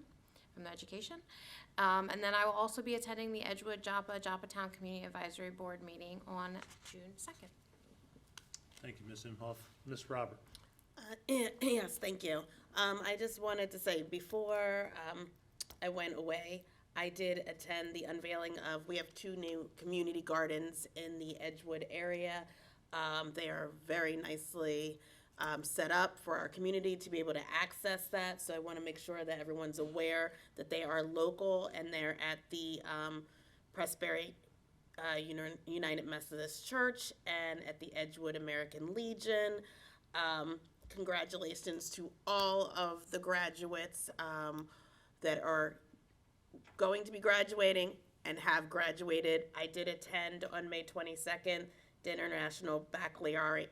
And then I will also be attending the Edgewood Joppatown Community Advisory Board meeting on June 2nd. Thank you, Ms. Imhoff. Ms. Robert? Yes, thank you. I just wanted to say, before I went away, I did attend the unveiling of, we have 2 new community gardens in the Edgewood area. They are very nicely set up for our community to be able to access that. So I want to make sure that everyone's aware that they are local and they're at the Presbyterian United Methodist Church and at the Edgewood American Legion. Congratulations to all of the graduates that are going to be graduating and have graduated. I did attend on May 22nd the International Baccalaureate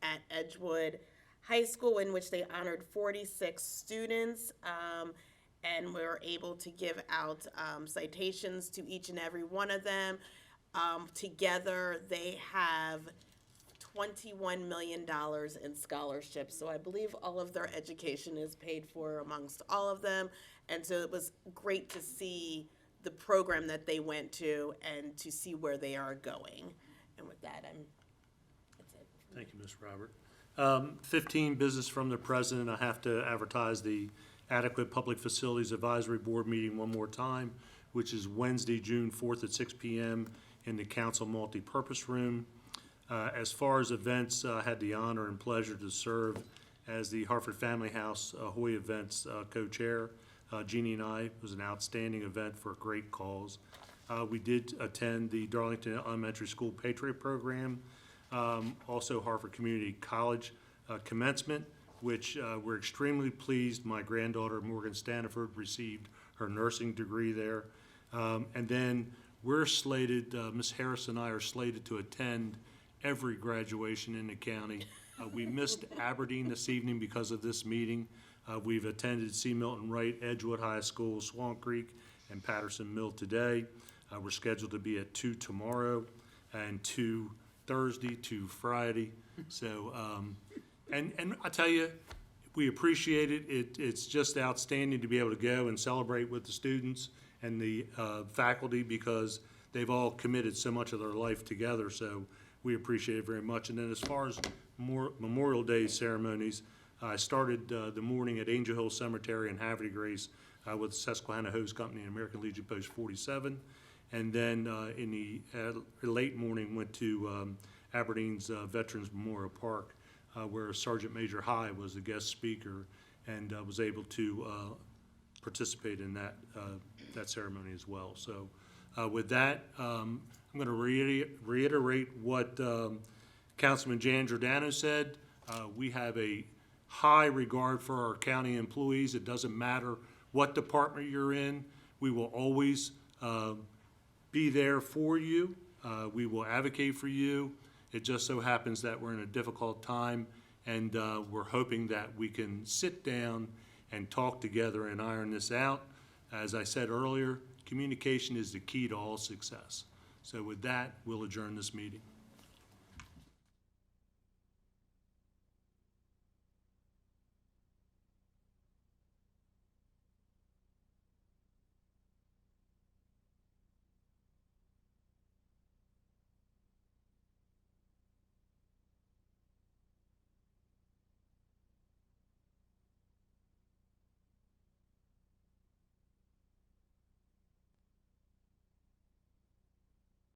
at Edgewood High School, in which they honored 46 students, and we were able to give out citations to each and every one of them. Together, they have $21 million in scholarships. So I believe all of their education is paid for amongst all of them. And so it was great to see the program that they went to and to see where they are going. And with that, that's it. Thank you, Ms. Robert. 15, business from the president. I have to advertise the Adequate Public Facilities Advisory Board meeting one more time, which is Wednesday, June 4th at 6 p.m. in the council multipurpose room. As far as events, I had the honor and pleasure to serve as the Harford Family House Hoy Events co-chair. Jeannie and I, it was an outstanding event for a great cause. We did attend the Darlington Elementary School Patriot Program, also Harford Community College commencement, which we're extremely pleased. My granddaughter, Morgan Staniford, received her nursing degree there. And then we're slated, Ms. Harris and I are slated to attend every graduation in the county. We missed Aberdeen this evening because of this meeting. We've attended C. Milton Wright, Edgewood High School, Swan Creek, and Patterson Mill today. We're scheduled to be at 2 tomorrow and 2 Thursday, 2 Friday. So, and I tell you, we appreciate it. It's just outstanding to be able to go and celebrate with the students and the faculty, because they've all committed so much of their life together. So we appreciate it very much. And then as far as Memorial Day ceremonies, I started the morning at Angel Hill Cemetery in Havre de Grace with Susquehanna Hose Company and American Legion Post 47. And then in the late morning went to Aberdeen's Veterans Memorial Park, where Sergeant Major High was the guest speaker, and was able to participate in that ceremony as well. So with that, I'm going to reiterate what Councilman Jan Giordano said. We have a high regard for our county employees. It doesn't matter what department you're in. We will always be there for you. We will advocate for you. It just so happens that we're in a difficult time, and we're hoping that we can sit down and talk together and iron this out. As I said earlier, communication is the key to all success. So with that, we'll adjourn this meeting.